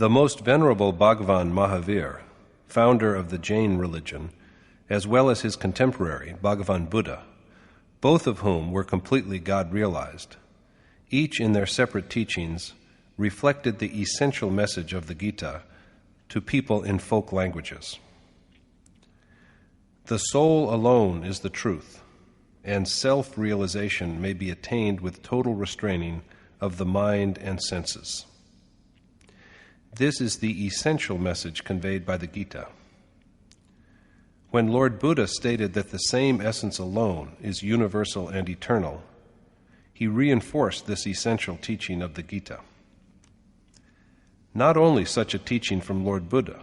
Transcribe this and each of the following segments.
The most venerable Bhagavan Mahavir, founder of the Jain religion, as well as his contemporary, Bhagavan Buddha, both of whom were completely God-realized, each in their separate teachings reflected the essential message of the Gita to people in folk languages. The soul alone is the truth, and self-realization may be attained with total restraining of the mind and senses. This is the essential message conveyed by the Gita. When Lord Buddha stated that the same essence alone is universal and eternal, he reinforced this essential teaching of the Gita. Not only such a teaching from Lord Buddha,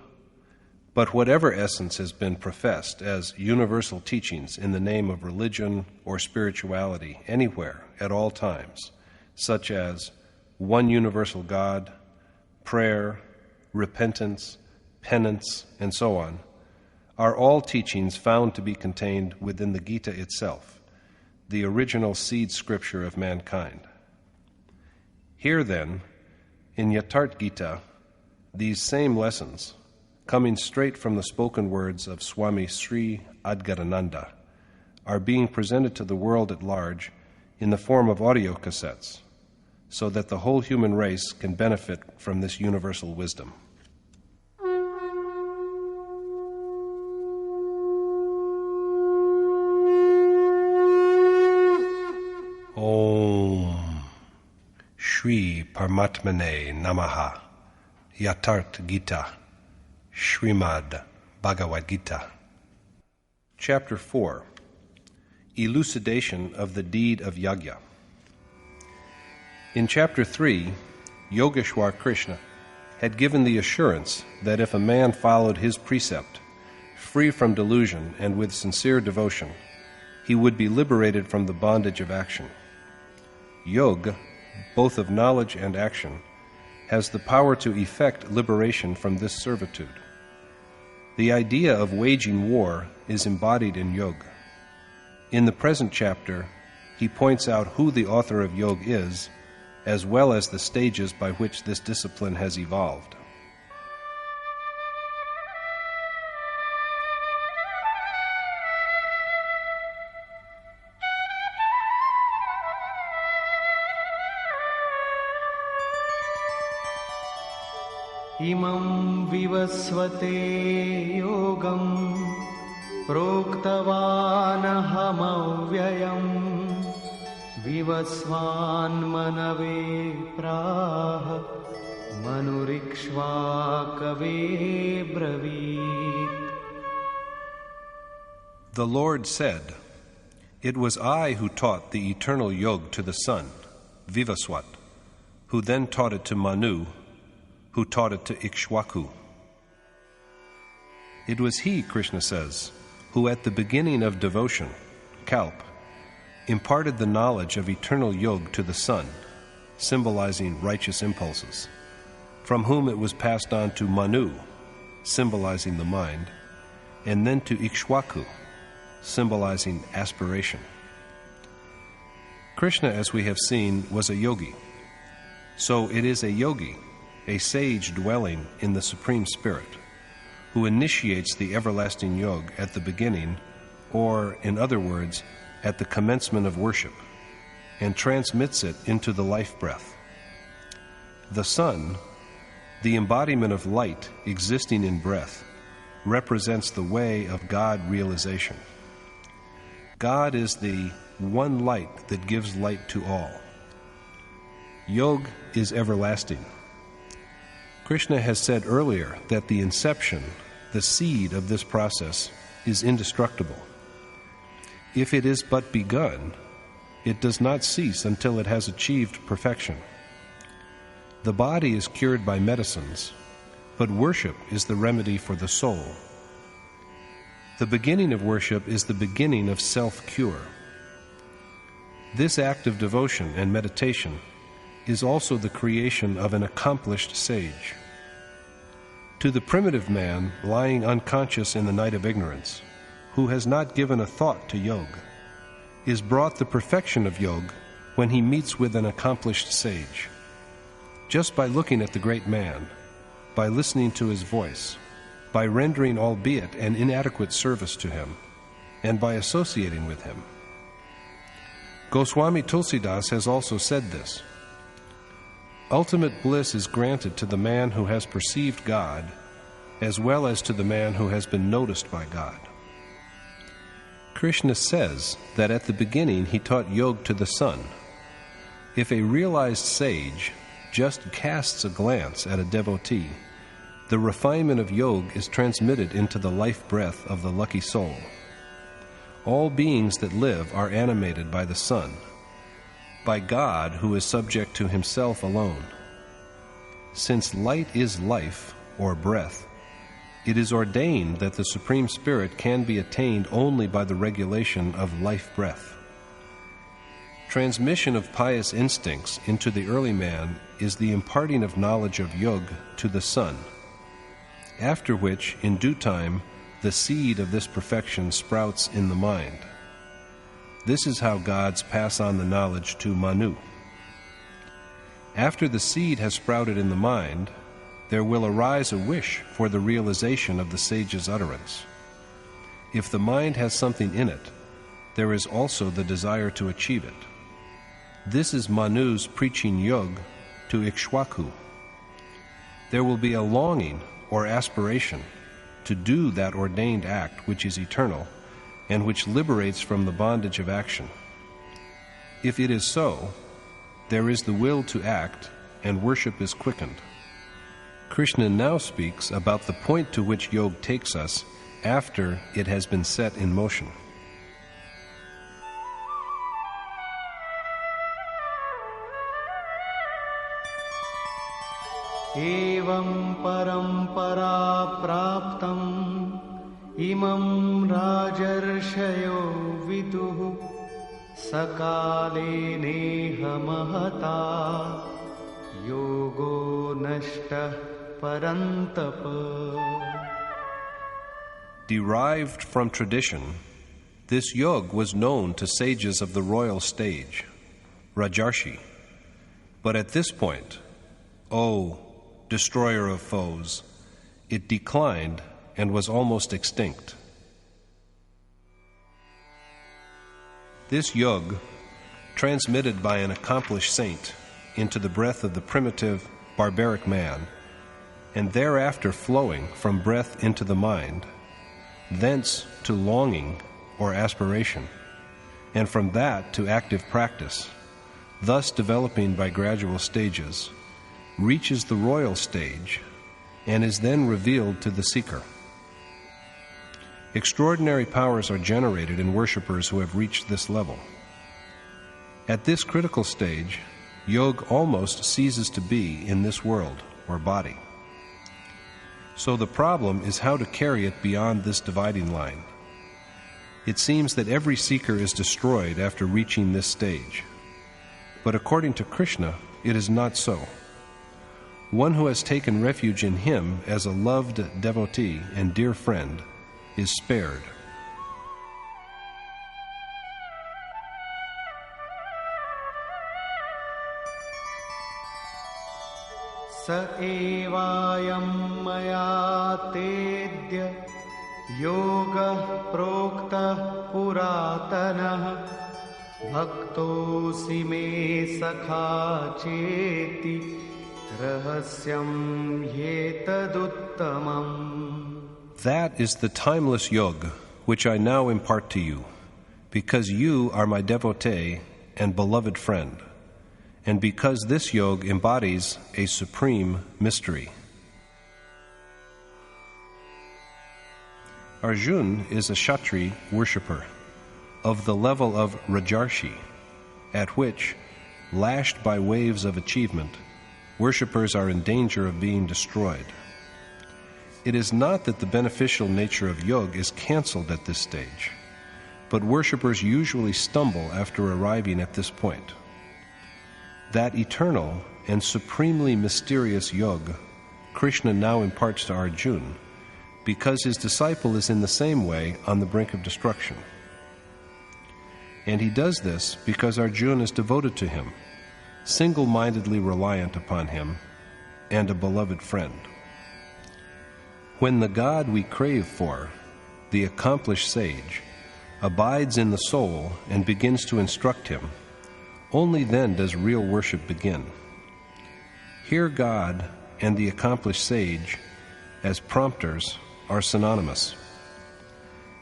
but whatever essence has been professed as universal teachings in the name of religion or spirituality anywhere at all times, such as one universal God, prayer, repentance, penance, and so on, are all teachings found to be contained within the Gita itself, the original seed scripture of mankind. Here then, in Yadhartha Gita, these same lessons, coming straight from the spoken words of Swami Sri Adgarananda, are being presented to the world at large in the form of audio cassettes, so that the whole human race can benefit from this universal wisdom. Om Shri Paramatmane Namaha. Yadhartha Gita, Srimad Bhagavad Gita. Chapter 4. Elucidation of the deed of Yajna. In Chapter 3, Yogeshwar Krishna had given the assurance that if a man followed his precept, free from delusion and with sincere devotion, he would be liberated from the bondage of action. Yoga, both of knowledge and action, has the power to effect liberation from this servitude. The idea of waging war is embodied in yoga. In the present chapter, he points out who the author of yoga is, as well as the stages by which this discipline has evolved. Imam vivasvate yogam proktavanahamavvyayam vivasvan manave praha manurikshvakave bravit. The Lord said, "It was I who taught the eternal yoga to the sun, Vivaswat, who then taught it to Manu, who taught it to Ikshwaku." It was he, Krishna says, who at the beginning of devotion, Kalp, imparted the knowledge of eternal yoga to the sun, symbolizing righteous impulses, from whom it was passed on to Manu, symbolizing the mind, and then to Ikshwaku, symbolizing aspiration. Krishna, as we have seen, was a yogi. So it is a yogi, a sage dwelling in the Supreme Spirit, who initiates the everlasting yoga at the beginning, or, in other words, at the commencement of worship, and transmits it into the life breath. The sun, the embodiment of light existing in breath, represents the way of God realization. God is the one light that gives light to all. Yoga is everlasting. Krishna has said earlier that the inception, the seed of this process, is indestructible. If it is but begun, it does not cease until it has achieved perfection. The body is cured by medicines, but worship is the remedy for the soul. The beginning of worship is the beginning of self-cure. This act of devotion and meditation is also the creation of an accomplished sage. To the primitive man lying unconscious in the night of ignorance, who has not given a thought to yoga, is brought the perfection of yoga when he meets with an accomplished sage. Just by looking at the great man, by listening to his voice, by rendering albeit an inadequate service to him, and by associating with him. Goswami Tulsidas has also said this: ultimate bliss is granted to the man who has perceived God, as well as to the man who has been noticed by God. Krishna says that at the beginning he taught yoga to the sun. If a realized sage just casts a glance at a devotee, the refinement of yoga is transmitted into the life breath of the lucky soul. All beings that live are animated by the sun, by God who is subject to himself alone. Since light is life, or breath, it is ordained that the Supreme Spirit can be attained only by the regulation of life breath. Transmission of pious instincts into the early man is the imparting of knowledge of yoga to the sun, after which, in due time, the seed of this perfection sprouts in the mind. This is how gods pass on the knowledge to Manu. After the seed has sprouted in the mind, there will arise a wish for the realization of the sage's utterance. If the mind has something in it, there is also the desire to achieve it. This is Manu's preaching yoga to Ikshwaku. There will be a longing or aspiration to do that ordained act which is eternal and which liberates from the bondage of action. If it is so, there is the will to act and worship is quickened. Krishna now speaks about the point to which yoga takes us after it has been set in motion. Evam parampara praptam imam rajarshayo viduhu sakale neha mahata yogo nashtah parantapa. Derived from tradition, this yoga was known to sages of the royal stage, Rajarshi. But at this point, O destroyer of foes, it declined and was almost extinct. This yoga, transmitted by an accomplished saint into the breath of the primitive, barbaric man, and thereafter flowing from breath into the mind, thence to longing or aspiration, and from that to active practice, thus developing by gradual stages, reaches the royal stage and is then revealed to the seeker. Extraordinary powers are generated in worshippers who have reached this level. At this critical stage, yoga almost ceases to be in this world or body. So the problem is how to carry it beyond this dividing line. It seems that every seeker is destroyed after reaching this stage. But according to Krishna, it is not so. One who has taken refuge in him as a loved devotee and dear friend is spared. Sa evayam maya tedya yoga prokta puratanah bhaktosi me sakha cheti rahasyam yetaduttamam. That is the timeless yoga which I now impart to you, because you are my devotee and beloved friend, and because this yoga embodies a supreme mystery. Arjuna is a Kshatri worshipper of the level of Rajarshi, at which, lashed by waves of achievement, worshippers are in danger of being destroyed. It is not that the beneficial nature of yoga is cancelled at this stage, but worshippers usually stumble after arriving at this point. That eternal and supremely mysterious yoga Krishna now imparts to Arjuna, because his disciple is in the same way on the brink of destruction. And he does this because Arjuna is devoted to him, single-mindedly reliant upon him, and a beloved friend. When the God we crave for, the accomplished sage, abides in the soul and begins to instruct him, only then does real worship begin. Here God and the accomplished sage, as prompters, are synonymous.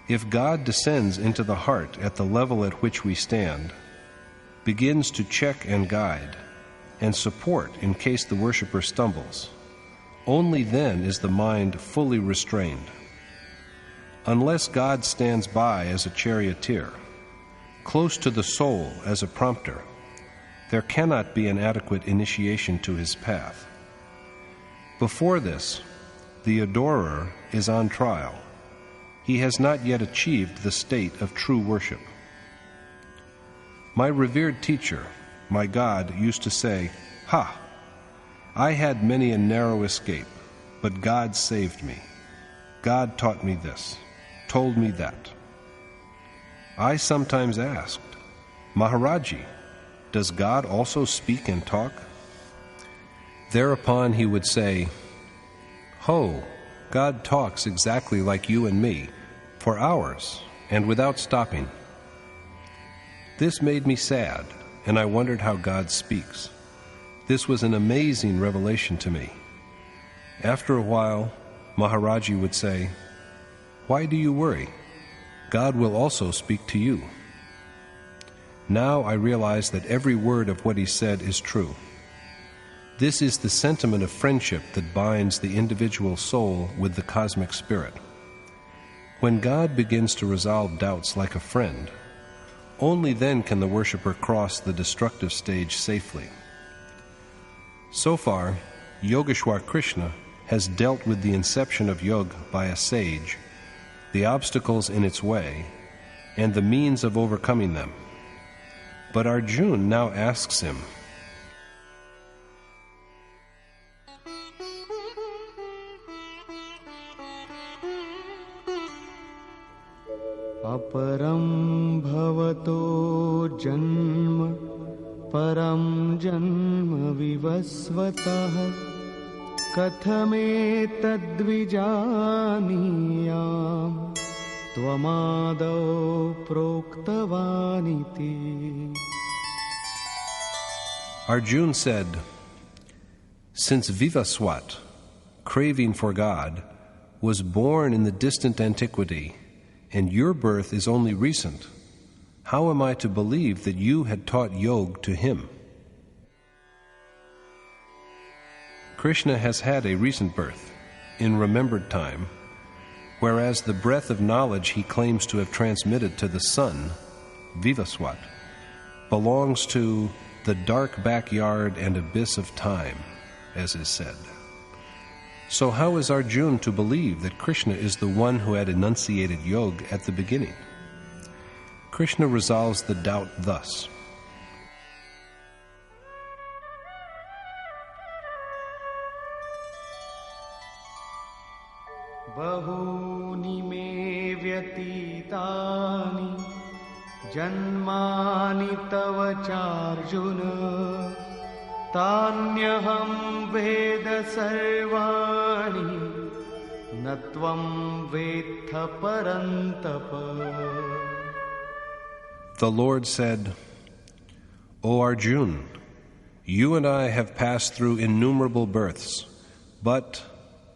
If God descends into the heart at the level at which we stand, begins to check and guide, and support in case the worshipper stumbles, only then is the mind fully restrained. Unless God stands by as a charioteer, close to the soul as a prompter, there cannot be an adequate initiation to his path. Before this, the adorer is on trial. He has not yet achieved the state of true worship. My revered teacher, my God, used to say, "Ha! I had many a narrow escape, but God saved me. God taught me this, told me that." I sometimes asked, "Maharaji, does God also speak and talk?" Thereupon he would say, "Ho, God talks exactly like you and me, for hours, and without stopping." This made me sad, and I wondered how God speaks. This was an amazing revelation to me. After a while, Maharaji would say, "Why do you worry? God will also speak to you." Now I realize that every word of what he said is true. This is the sentiment of friendship that binds the individual soul with the cosmic spirit. When God begins to resolve doubts like a friend, only then can the worshipper cross the destructive stage safely. So far, Yogeshwar Krishna has dealt with the inception of yoga by a sage, the obstacles in its way, and the means of overcoming them. But Arjuna now asks him, Aparam bhavato janma param janma vivasvatah kathame tadvijaniyam tvamado proktavaniti. Arjuna said, "Since Vivaswat, craving for God, was born in the distant antiquity, and your birth is only recent, how am I to believe that you had taught yoga to him?" Krishna has had a recent birth, in remembered time, whereas the breath of knowledge he claims to have transmitted to the sun, Vivaswat, belongs to the dark backyard and abyss of time, as is said. So how is Arjuna to believe that Krishna is the one who had enunciated yoga at the beginning? Krishna resolves the doubt thus. Bahuni me vyatitani janmani tava charjuna tanyaham veda sarvani natvam vetha parantapa. The Lord said, "O Arjuna, you and I have passed through innumerable births, but,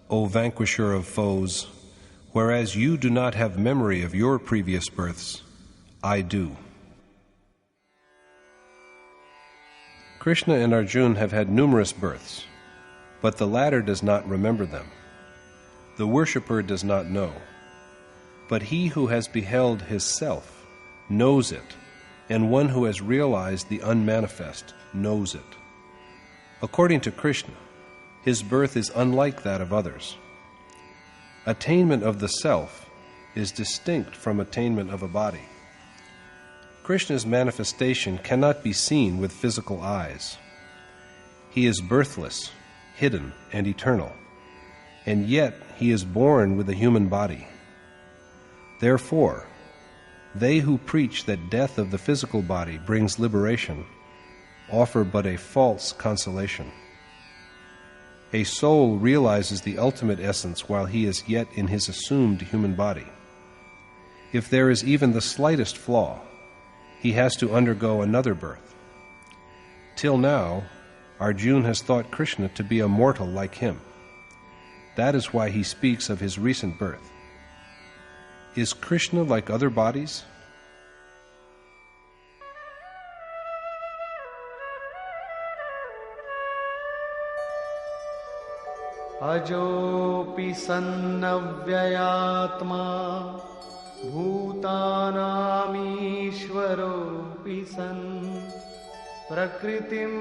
O vanquisher of foes, whereas you do not have memory of your previous births, I do." Krishna and Arjuna have had numerous births, but the latter does not remember them. The worshipper does not know, but he who has beheld his self knows it, and one who has realized the unmanifest knows it. According to Krishna, his birth is unlike that of others. Attainment of the self is distinct from attainment of a body. Krishna's manifestation cannot be seen with physical eyes. He is birthless, hidden, and eternal, and yet he is born with a human body. Therefore, they who preach that death of the physical body brings liberation offer but a false consolation. A soul realizes the ultimate essence while he is yet in his assumed human body. If there is even the slightest flaw, he has to undergo another birth. Till now, Arjuna has thought Krishna to be a mortal like him. That is why he speaks of his recent birth. Is Krishna like other bodies? अजोऽपि सन्नव्ययात्मा भूतानामीश्वरोऽपि सन् प्रकृतिं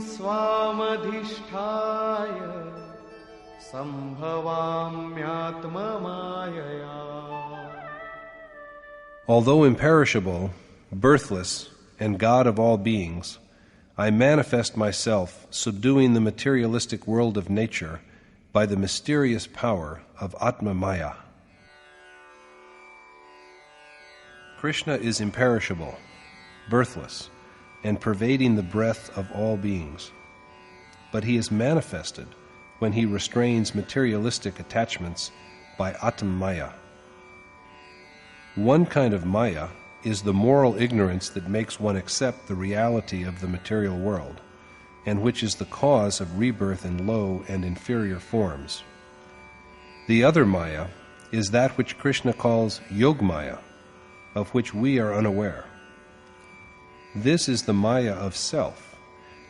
स्वामधिष्ठाय सम्भवाम्यात्ममायया. Although imperishable, birthless, and God of all beings, I manifest myself, subduing the materialistic world of nature by the mysterious power of Atma Maya. Krishna is imperishable, birthless, and pervading the breath of all beings. But he is manifested when he restrains materialistic attachments by Atma Maya. One kind of Maya is the moral ignorance that makes one accept the reality of the material world, and which is the cause of rebirth in low and inferior forms. The other Maya is that which Krishna calls Yogmaya, of which we are unaware. This is the Maya of self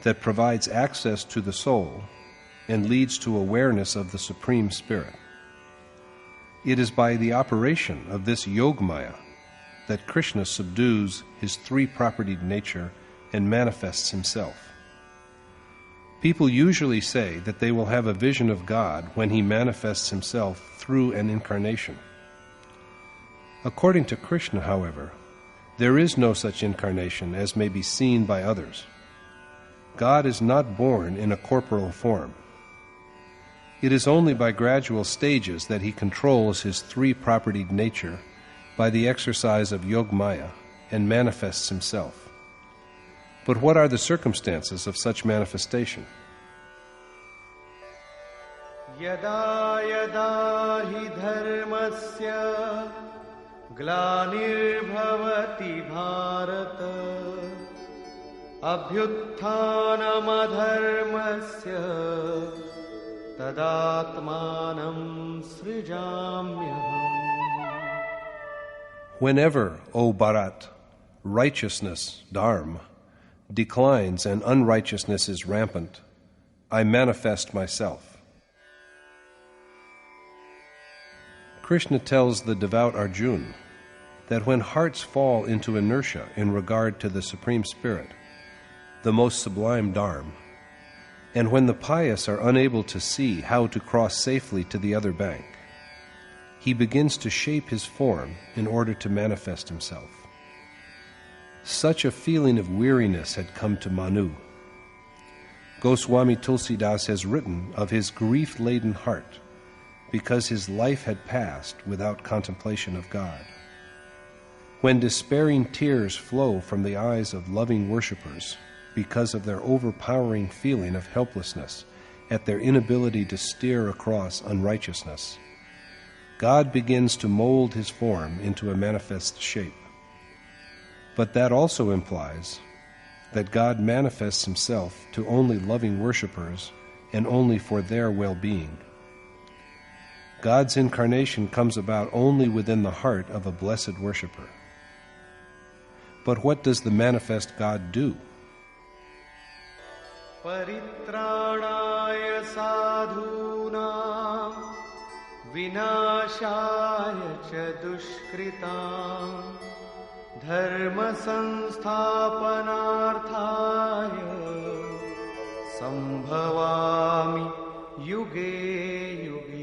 that provides access to the soul and leads to awareness of the Supreme Spirit. It is by the operation of this Yogmaya that Krishna subdues his three-propertied nature and manifests himself. People usually say that they will have a vision of God when he manifests himself through an incarnation. According to Krishna, however, there is no such incarnation as may be seen by others. God is not born in a corporal form. It is only by gradual stages that he controls his three-propertied nature by the exercise of Yogmaya and manifests himself. But what are the circumstances of such manifestation? Yada yada hi dharmasya glanirбhavati bharata abhyutthanam adharmasya tadatmanam srijamyaham. Whenever, O Bharat, righteousness, dharma, declines and unrighteousness is rampant, I manifest myself. Krishna tells the devout Arjuna that when hearts fall into inertia in regard to the Supreme Spirit, the most sublime Dharma, and when the pious are unable to see how to cross safely to the other bank, he begins to shape his form in order to manifest himself. Such a feeling of weariness had come to Manu. Goswami Tulsidas has written of his grief-laden heart because his life had passed without contemplation of God. When despairing tears flow from the eyes of loving worshippers because of their overpowering feeling of helplessness at their inability to steer across unrighteousness, God begins to mold his form into a manifest shape. But that also implies that God manifests himself to only loving worshippers and only for their well-being. God's incarnation comes about only within the heart of a blessed worshipper. But what does the manifest God do? Paritranaya sadhunam vinashaya cha dushkritam dharma sansthapanarthaya sambhavami yuge yuge.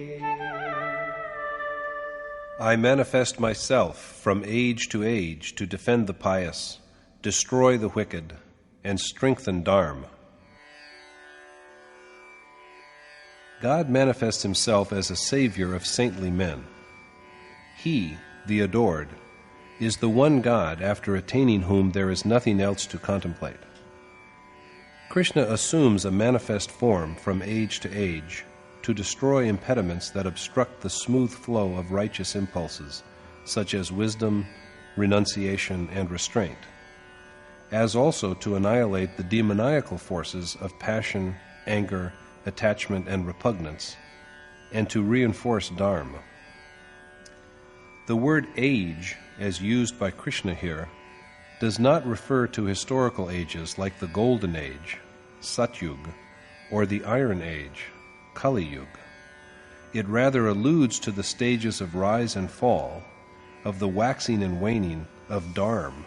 I manifest myself from age to age to defend the pious, destroy the wicked, and strengthen Dharma. God manifests himself as a savior of saintly men. He, the adored, is the one God after attaining whom there is nothing else to contemplate. Krishna assumes a manifest form from age to age to destroy impediments that obstruct the smooth flow of righteous impulses, such as wisdom, renunciation, and restraint, as also to annihilate the demoniacal forces of passion, anger, attachment, and repugnance, and to reinforce Dharma. The word age, as used by Krishna here, does not refer to historical ages like the Golden Age, Satyuga, or the Iron Age, Kali Yuga. It rather alludes to the stages of rise and fall, of the waxing and waning of Dharma,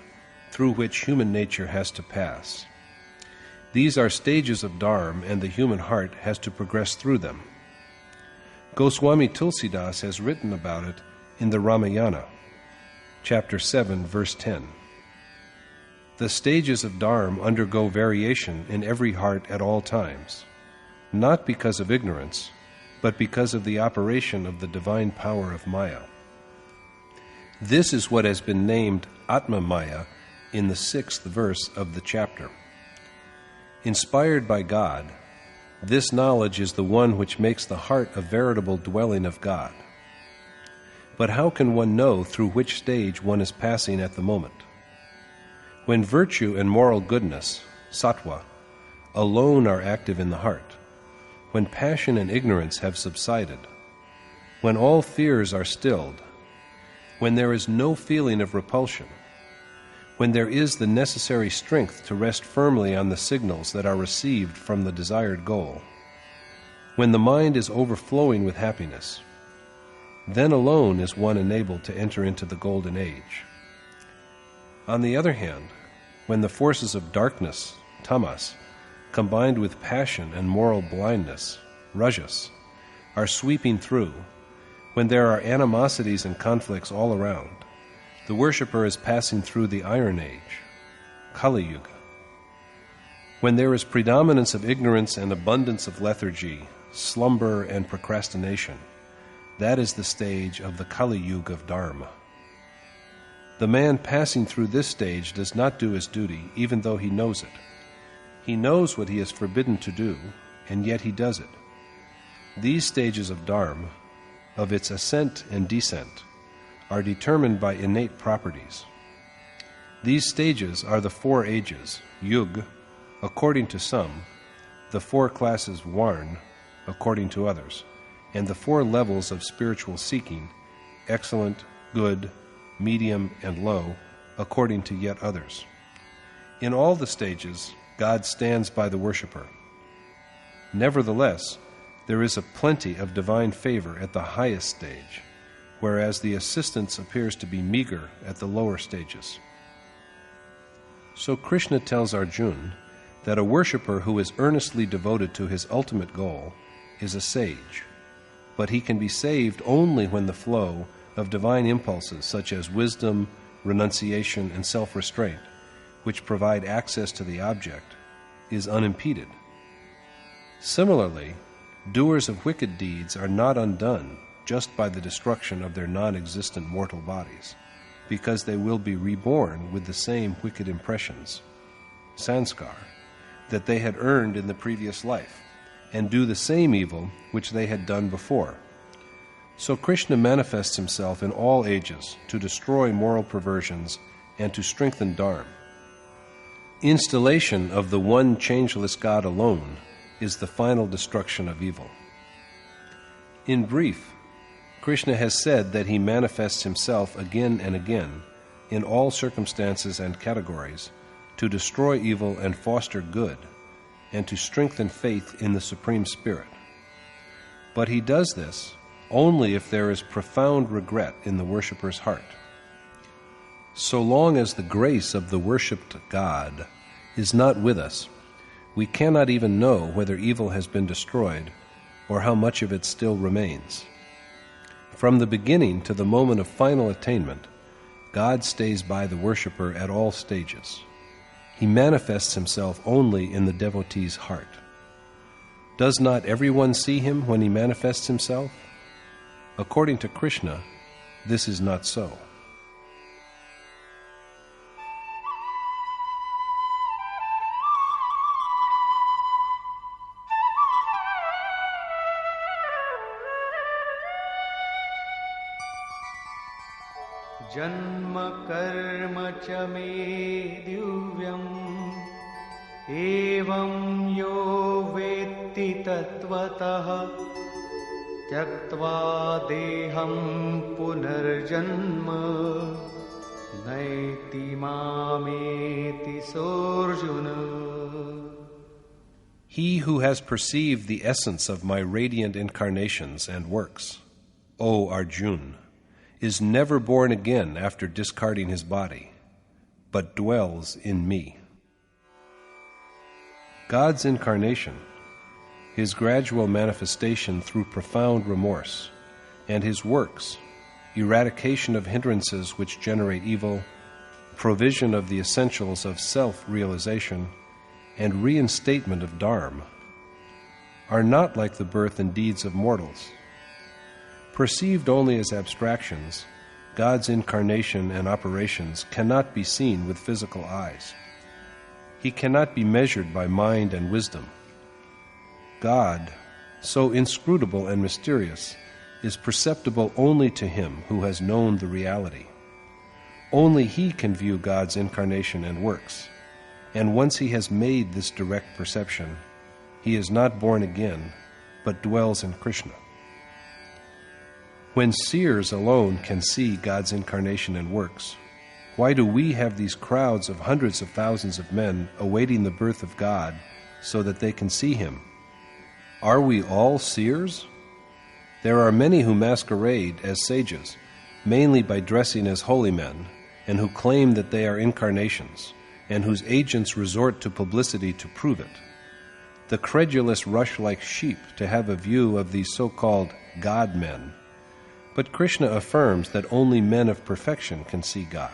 through which human nature has to pass. These are stages of Dharma, and the human heart has to progress through them. Goswami Tulsidas has written about it in the Ramayana, chapter 7, verse 10. The stages of Dharma undergo variation in every heart at all times, not because of ignorance, but because of the operation of the divine power of Maya. This is what has been named Atma Maya in the 6th verse of the chapter. Inspired by God, this knowledge is the one which makes the heart a veritable dwelling of God. But how can one know through which stage one is passing at the moment? When virtue and moral goodness, sattva, alone are active in the heart, when passion and ignorance have subsided, when all fears are stilled, when there is no feeling of repulsion, when there is the necessary strength to rest firmly on the signals that are received from the desired goal, when the mind is overflowing with happiness, then alone is one enabled to enter into the Golden Age. On the other hand, when the forces of darkness, tamas, combined with passion and moral blindness, rajas, are sweeping through, when there are animosities and conflicts all around, the worshipper is passing through the Iron Age, Kali Yuga. When there is predominance of ignorance and abundance of lethargy, slumber and procrastination, that is the stage of the Kali Yuga of Dharma. The man passing through this stage does not do his duty, even though he knows it. He knows what he is forbidden to do, and yet he does it. These stages of Dharma, of its ascent and descent, are determined by innate properties. These stages are the 4 ages, Yug, according to some, the 4 classes Varn, according to others, and the 4 levels of spiritual seeking, excellent, good, medium, and low, according to yet others. In all the stages, God stands by the worshipper. Nevertheless, there is a plenty of divine favor at the highest stage, whereas the assistance appears to be meager at the lower stages. So Krishna tells Arjuna that a worshipper who is earnestly devoted to his ultimate goal is a sage, but he can be saved only when the flow of divine impulses such as wisdom, renunciation, and self-restraint, which provide access to the object, is unimpeded. Similarly, doers of wicked deeds are not undone just by the destruction of their non-existent mortal bodies, because they will be reborn with the same wicked impressions, sanskar, that they had earned in the previous life, and do the same evil which they had done before. So Krishna manifests himself in all ages to destroy moral perversions and to strengthen Dharma. Installation of the one changeless God alone is the final destruction of evil. In brief, Krishna has said that he manifests himself again and again in all circumstances and categories to destroy evil and foster good, and to strengthen faith in the Supreme Spirit. But he does this only if there is profound regret in the worshipper's heart. So long as the grace of the worshipped God is not with us, we cannot even know whether evil has been destroyed or how much of it still remains. From the beginning to the moment of final attainment, God stays by the worshipper at all stages. He manifests himself only in the devotee's heart. Does not everyone see him when he manifests himself? According to Krishna, this is not so. जन्म कर्म च मे दिव्यम् एवं यो वेत्ति तत्त्वतः त्यक्त्वा देहं पुनर्जन्म नैति मामेति सोऽर्जुन. He who has perceived the essence of my radiant incarnations and works, O Arjun, is never born again after discarding his body, but dwells in me. God's incarnation, his gradual manifestation through profound remorse, and his works, eradication of hindrances which generate evil, provision of the essentials of self-realization, and reinstatement of dharma, are not like the birth and deeds of mortals. Perceived only as abstractions, God's incarnation and operations cannot be seen with physical eyes. He cannot be measured by mind and wisdom. God, so inscrutable and mysterious, is perceptible only to him who has known the reality. Only he can view God's incarnation and works, and once he has made this direct perception, he is not born again, but dwells in Krishna. When seers alone can see God's incarnation and works, why do we have these crowds of hundreds of thousands of men awaiting the birth of God so that they can see him? Are we all seers? There are many who masquerade as sages, mainly by dressing as holy men, and who claim that they are incarnations, and whose agents resort to publicity to prove it. The credulous rush like sheep to have a view of these so-called God-men, but Krishna affirms that only men of perfection can see God.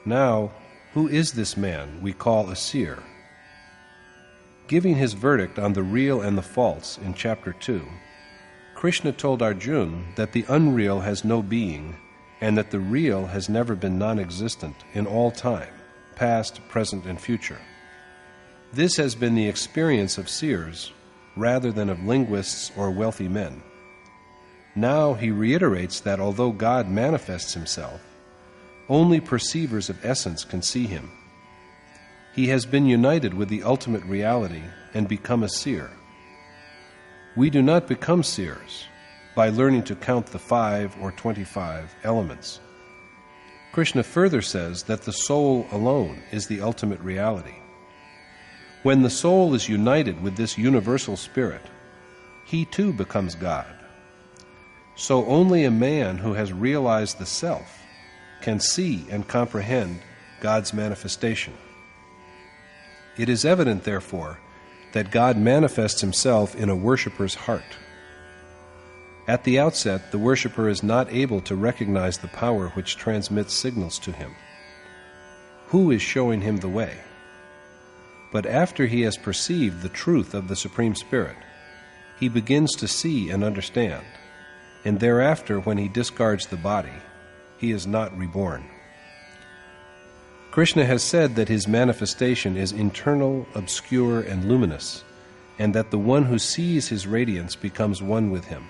Now, who is this man we call a seer? Giving his verdict on the real and the false in chapter 2, Krishna told Arjuna that the unreal has no being, and that the real has never been non-existent in all time, past, present, and future. This has been the experience of seers, rather than of linguists or wealthy men. Now he reiterates that although God manifests himself, only perceivers of essence can see him. He has been united with the ultimate reality and become a seer. We do not become seers by learning to count the 5 or 25 elements. Krishna further says that the soul alone is the ultimate reality. When the soul is united with this universal spirit, he too becomes God. So only a man who has realized the self can see and comprehend God's manifestation. It is evident, therefore, that God manifests himself in a worshipper's heart. At the outset, the worshipper is not able to recognize the power which transmits signals to him. Who is showing him the way? But after he has perceived the truth of the Supreme Spirit, he begins to see and understand, and thereafter, when he discards the body, he is not reborn. Krishna has said that his manifestation is internal, obscure, and luminous, and that the one who sees his radiance becomes one with him.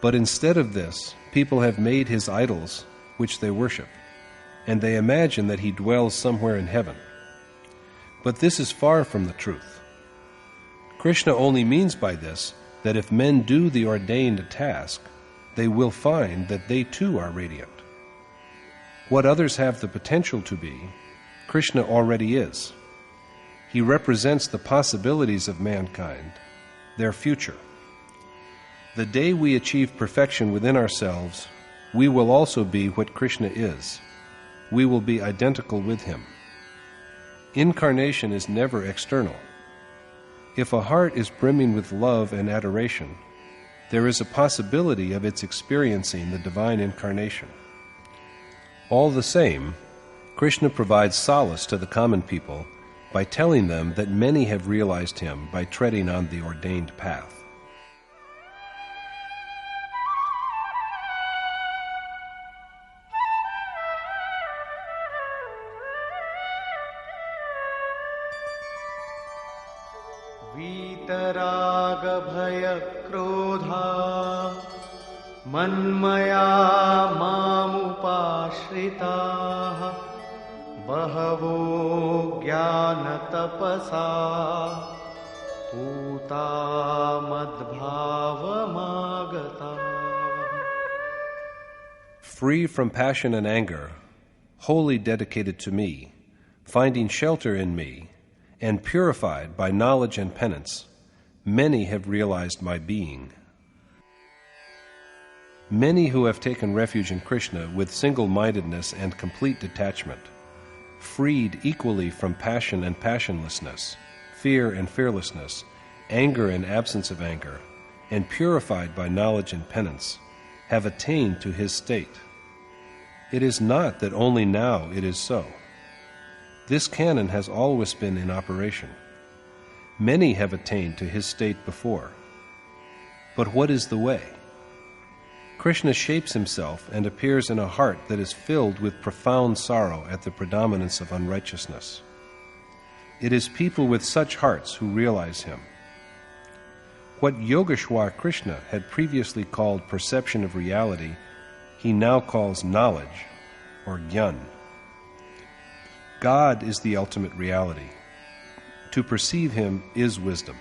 But instead of this, people have made his idols, which they worship, and they imagine that he dwells somewhere in heaven. But this is far from the truth. Krishna only means by this that if men do the ordained task, they will find that they too are radiant. What others have the potential to be, Krishna already is. He represents the possibilities of mankind, their future. The day we achieve perfection within ourselves, we will also be what Krishna is. We will be identical with him. Incarnation is never external. If a heart is brimming with love and adoration, there is a possibility of its experiencing the divine incarnation. All the same, Krishna provides solace to the common people by telling them that many have realized him by treading on the ordained path. वीतराग भय क्रोधा मन्मया मामुपाश्रिताः बहवो ज्ञानतपसा पूता मद्भावमागता. Free from passion and anger, wholly dedicated to me, finding shelter in me, and purified by knowledge and penance, many have realized my being. Many who have taken refuge in Krishna with single-mindedness and complete detachment, freed equally from passion and passionlessness, fear and fearlessness, anger and absence of anger, and purified by knowledge and penance, have attained to his state. It is not that only now it is so. This canon has always been in operation. Many have attained to his state before. But what is the way? Krishna shapes himself and appears in a heart that is filled with profound sorrow at the predominance of unrighteousness. It is people with such hearts who realize him. What Yogeshwar Krishna had previously called perception of reality, he now calls knowledge, or jnana. God is the ultimate reality. To perceive him is wisdom.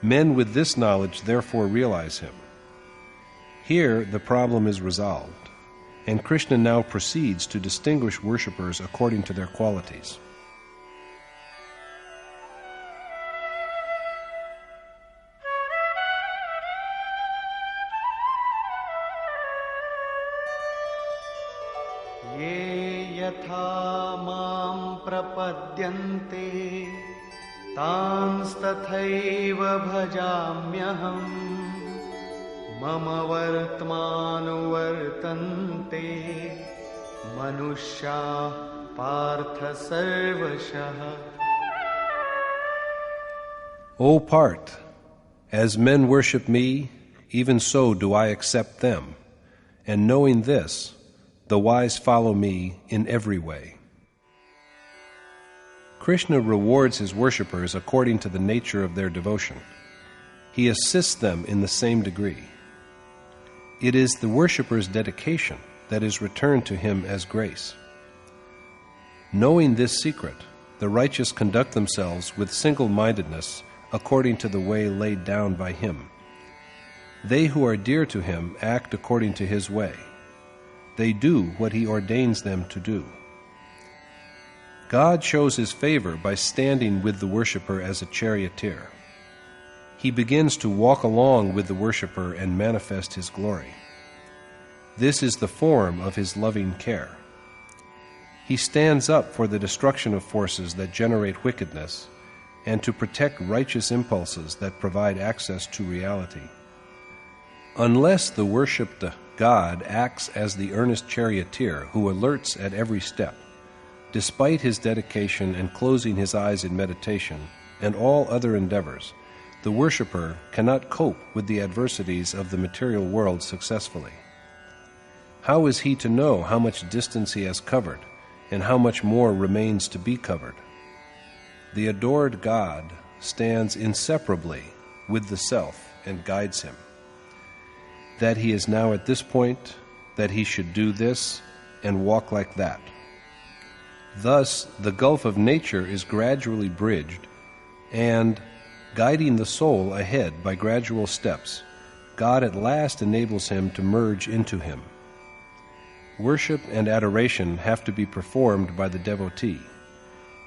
Men with this knowledge therefore realize him. Here the problem is resolved, and Krishna now proceeds to distinguish worshippers according to their qualities. यथा मां प्रपद्यन्ते तांस्तथैव भजाम्यहम् मम वर्त्मानुवर्तन्ते मनुष्याः पार्थ सर्वशः. O Parth, as men worship me, even so do I accept them, and knowing this, the wise follow me in every way. Krishna rewards his worshippers according to the nature of their devotion. He assists them in the same degree. It is the worshipper's dedication that is returned to him as grace. Knowing this secret, the righteous conduct themselves with single-mindedness according to the way laid down by him. They who are dear to him act according to his way. They do what he ordains them to do. God shows his favor by standing with the worshipper as a charioteer. He begins to walk along with the worshipper and manifest his glory. This is the form of his loving care. He stands up for the destruction of forces that generate wickedness and to protect righteous impulses that provide access to reality. Unless the worshipped God acts as the earnest charioteer who alerts at every step, despite his dedication and closing his eyes in meditation and all other endeavors, the worshipper cannot cope with the adversities of the material world successfully. How is he to know how much distance he has covered and how much more remains to be covered? The adored God stands inseparably with the self and guides him. That he is now at this point, that he should do this and walk like that. Thus, the gulf of nature is gradually bridged, and, guiding the soul ahead by gradual steps, God at last enables him to merge into him. Worship and adoration have to be performed by the devotee,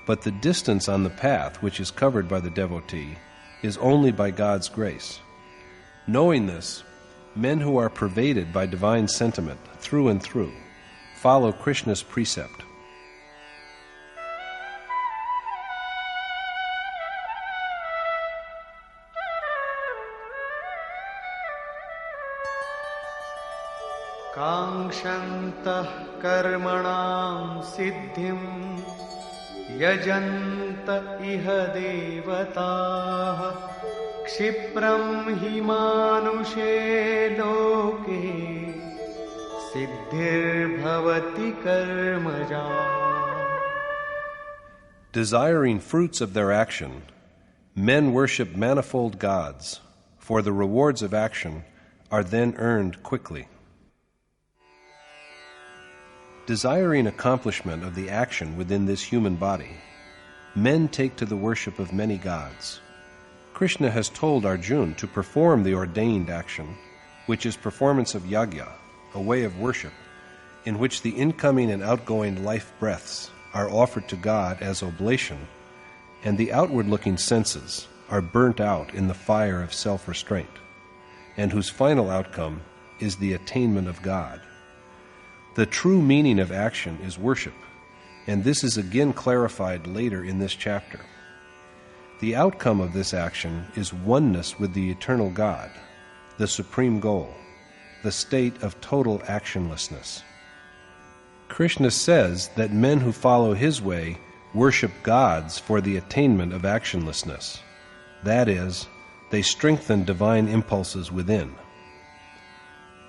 but the distance on the path which is covered by the devotee is only by God's grace. Knowing this, men who are pervaded by divine sentiment through and through follow Krishna's precept. काङ्क्षन्तः कर्मणां सिद्धिं यजन्त इह देवताः क्षिप्रं हि मानुषे लोके सिद्धिर्भवति कर्मजा. Desiring fruits of their action, men worship manifold gods, for the rewards of action are then earned quickly. Desiring accomplishment of the action within this human body, men take to the worship of many gods. Krishna has told Arjuna to perform the ordained action, which is performance of yagya, a way of worship, in which the incoming and outgoing life breaths are offered to God as oblation, and the outward-looking senses are burnt out in the fire of self-restraint, and whose final outcome is the attainment of God. The true meaning of action is worship, and this is again clarified later in this chapter. The outcome of this action is oneness with the eternal God, the supreme goal, the state of total actionlessness. Krishna says that men who follow his way worship gods for the attainment of actionlessness. That is, they strengthen divine impulses within.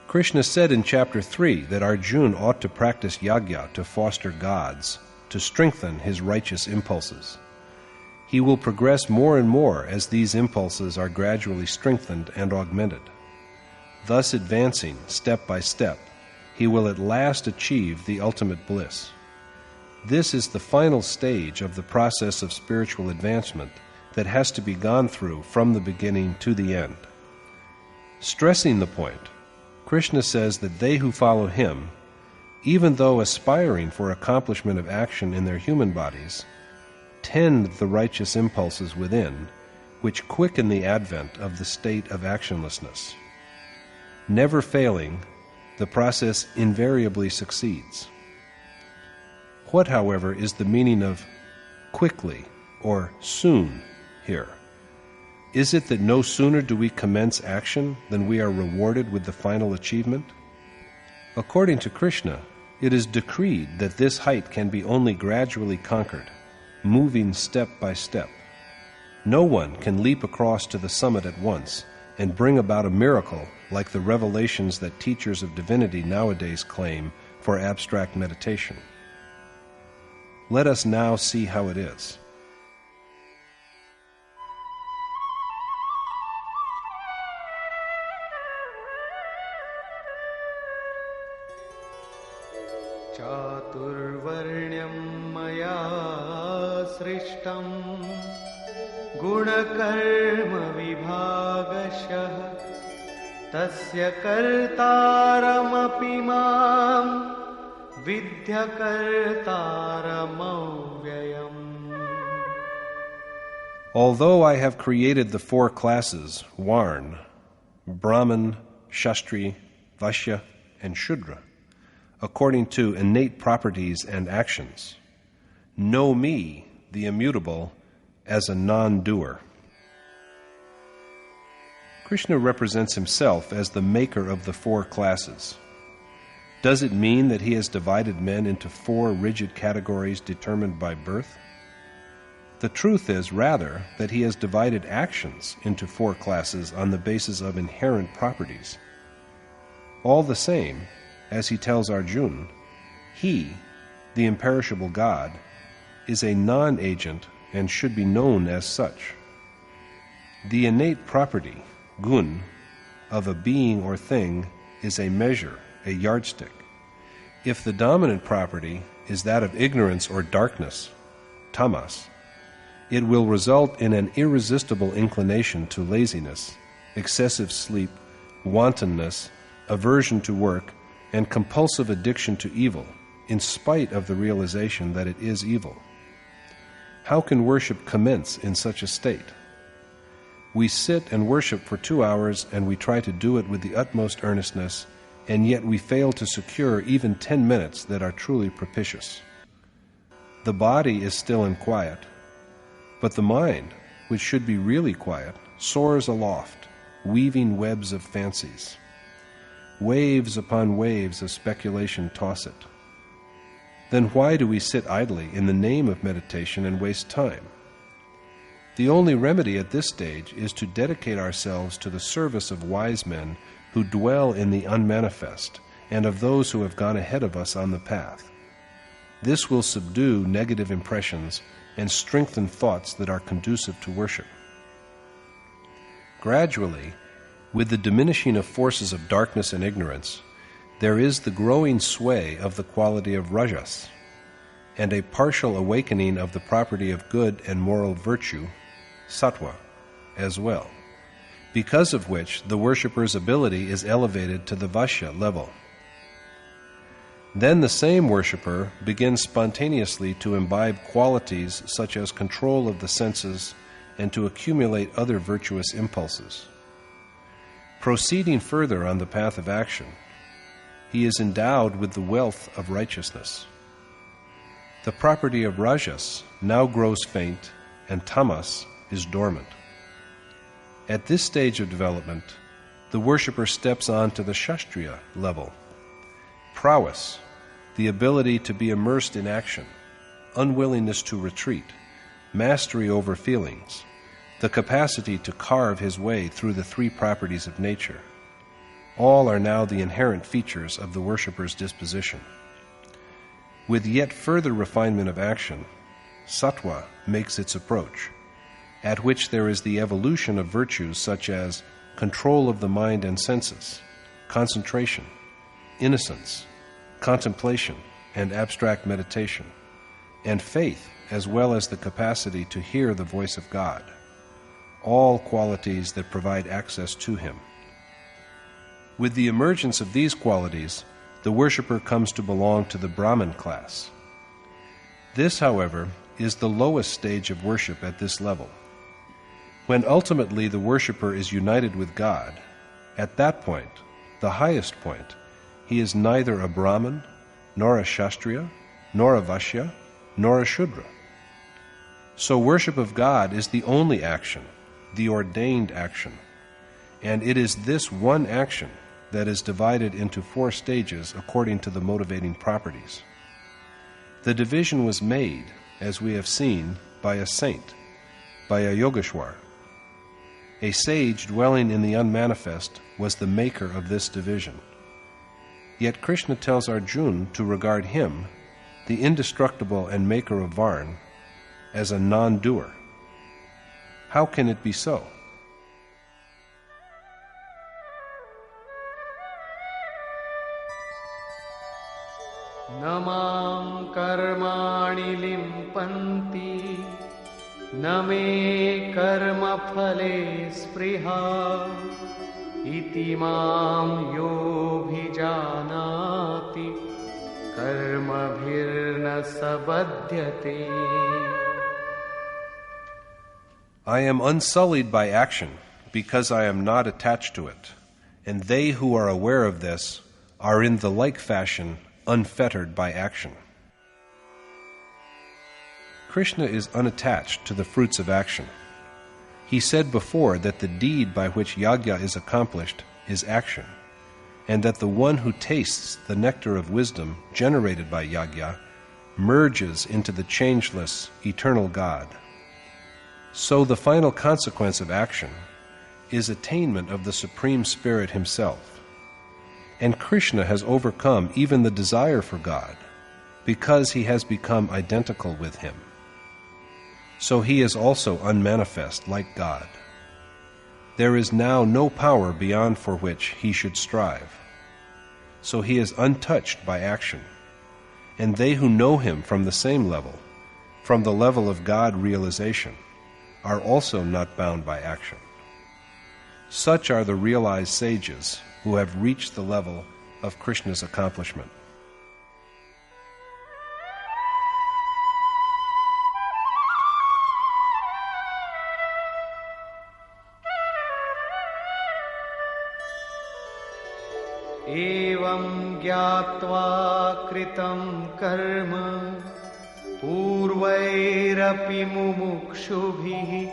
Krishna said in chapter 3 that Arjuna ought to practice yagya to foster gods, to strengthen his righteous impulses. He will progress more and more as these impulses are gradually strengthened and augmented. Thus advancing step by step, he will at last achieve the ultimate bliss. This is the final stage of the process of spiritual advancement that has to be gone through from the beginning to the end. Stressing the point, Krishna says that they who follow him, even though aspiring for accomplishment of action in their human bodies, tend the righteous impulses within, which quicken the advent of the state of actionlessness. Never failing, the process invariably succeeds. What, however, is the meaning of quickly or soon here? Is it that no sooner do we commence action than we are rewarded with the final achievement? According to Krishna, it is decreed that this height can be only gradually conquered, moving step by step. No one can leap across to the summit at once and bring about a miracle like the revelations that teachers of divinity nowadays claim for abstract meditation. Let us now see how it is. चातुर्वर्ण्यं मया सृष्टं गुणकर्मविभागशः तस्य कर्तारमपि मां विद्यकर्तारमव्ययम्. Although I have created the four classes, Varn, Brahman, Kshastri, Vaishya, and Shudra, according to innate properties and actions, know me, the immutable, as a non-doer. Krishna represents himself as the maker of the four classes. Does it mean that he has divided men into four rigid categories determined by birth? The truth is, rather, that he has divided actions into four classes on the basis of inherent properties. All the same, as he tells Arjuna, he, the imperishable God, is a non-agent and should be known as such. The innate property, gun, of a being or thing is a measure, a yardstick. If the dominant property is that of ignorance or darkness, tamas, it will result in an irresistible inclination to laziness, excessive sleep, wantonness, aversion to work, and compulsive addiction to evil, in spite of the realization that it is evil. How can worship commence in such a state? We sit and worship for 2 hours and we try to do it with the utmost earnestness, and yet we fail to secure even 10 minutes that are truly propitious. The body is still in quiet, but the mind, which should be really quiet, soars aloft, weaving webs of fancies. Waves upon waves of speculation toss it. Then why do we sit idly in the name of meditation and waste time? The only remedy at this stage is to dedicate ourselves to the service of wise men who dwell in the unmanifest and of those who have gone ahead of us on the path. This will subdue negative impressions and strengthen thoughts that are conducive to worship. Gradually, with the diminishing of forces of darkness and ignorance, there is the growing sway of the quality of rajas, and a partial awakening of the property of good and moral virtue, sattva, as well, because of which the worshipper's ability is elevated to the Vashya level. Then the same worshipper begins spontaneously to imbibe qualities such as control of the senses and to accumulate other virtuous impulses. Proceeding further on the path of action, he is endowed with the wealth of righteousness. The property of rajas now grows faint, and tamas is dormant. At this stage of development, the worshipper steps on to the Shastriya level. Prowess, the ability to be immersed in action, unwillingness to retreat, mastery over feelings, the capacity to carve his way through the three properties of nature, all are now the inherent features of the worshipper's disposition. With yet further refinement of action, sattva makes its approach, at which there is the evolution of virtues such as control of the mind and senses, concentration, innocence, contemplation, and abstract meditation, and faith, as well as the capacity to hear the voice of God, all qualities that provide access to Him. With the emergence of these qualities, the worshipper comes to belong to the Brahmin class. This, however, is the lowest stage of worship at this level. When ultimately the worshipper is united with God, at that point, the highest point, he is neither a Brahmin, nor a Shastriya, nor a Vashya, nor a Shudra. So worship of God is the only action, the ordained action, and it is this one action that is divided into 4 stages according to the motivating properties. The division was made, as we have seen, by a saint, by a Yogeshwar. A sage dwelling in the unmanifest was the maker of this division. Yet Krishna tells Arjuna to regard him, the indestructible and maker of Varn, as a non-doer. How can it be so? Namam karmani limpanti, name karma phale spriha, iti mam yobhijanati, karma bhirna sabadhyate. I am unsullied by action because I am not attached to it, and they who are aware of this are in the like fashion unfettered by action. Krishna is unattached to the fruits of action. He said before that the deed by which yagya is accomplished is action, and that the one who tastes the nectar of wisdom generated by yagya merges into the changeless, eternal God. So the final consequence of action is attainment of the Supreme Spirit Himself. And Krishna has overcome even the desire for God, because He has become identical with Him. So He is also unmanifest like God. There is now no power beyond for which He should strive. So He is untouched by action, and they who know Him from the same level, from the level of God realization, are also not bound by action. Such are the realized sages who have reached the level of Krishna's accomplishment. Evam gyatva kritam karma purvairapi mumukshubhi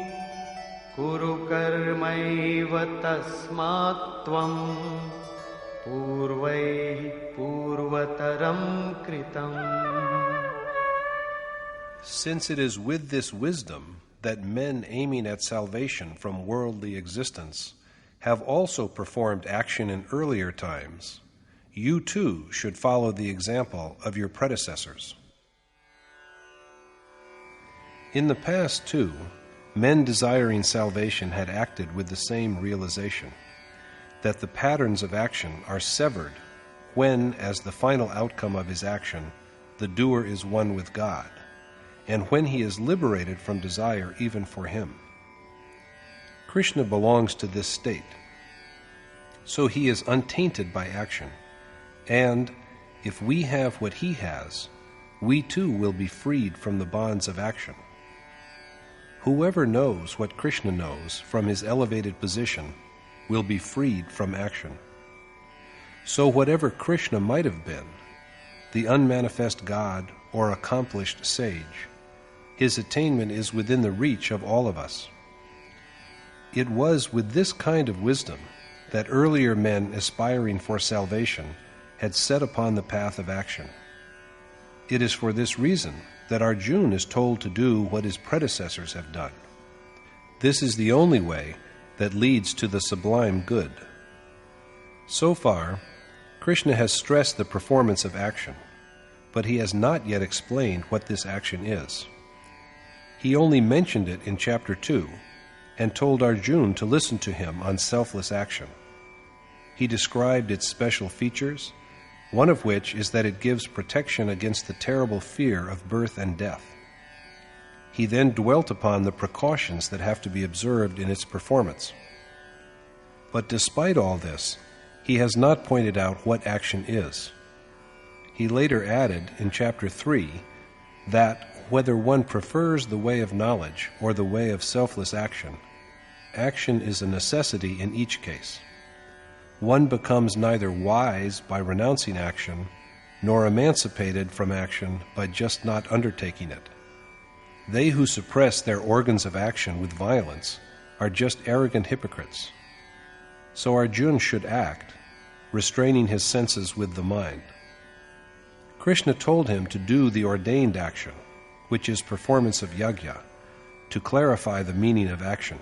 kuru karmaiva tasmat tvam purvaihi purvataram kritam. Since it is with this wisdom that men aiming at salvation from worldly existence have also performed action in earlier times, you too should follow the example of your predecessors. In the past, too, men desiring salvation had acted with the same realization, that the patterns of action are severed when, as the final outcome of his action, the doer is one with God, and when he is liberated from desire even for him. Krishna belongs to this state, so he is untainted by action, and if we have what he has, we too will be freed from the bonds of action. Whoever knows what Krishna knows from his elevated position will be freed from action. So whatever Krishna might have been, the unmanifest God or accomplished sage, his attainment is within the reach of all of us. It was with this kind of wisdom that earlier men aspiring for salvation had set upon the path of action. It is for this reason that Arjuna is told to do what his predecessors have done. This is the only way that leads to the sublime good. So far, Krishna has stressed the performance of action, but he has not yet explained what this action is. He only mentioned it in chapter 2 and told Arjuna to listen to him on selfless action. He described its special features, one of which is that it gives protection against the terrible fear of birth and death. He then dwelt upon the precautions that have to be observed in its performance. But despite all this, he has not pointed out what action is. He later added in chapter 3 that whether one prefers the way of knowledge or the way of selfless action, action is a necessity in each case. One becomes neither wise by renouncing action, nor emancipated from action by just not undertaking it. They who suppress their organs of action with violence are just arrogant hypocrites. So Arjuna should act, restraining his senses with the mind. Krishna told him to do the ordained action, which is performance of yajna, to clarify the meaning of action.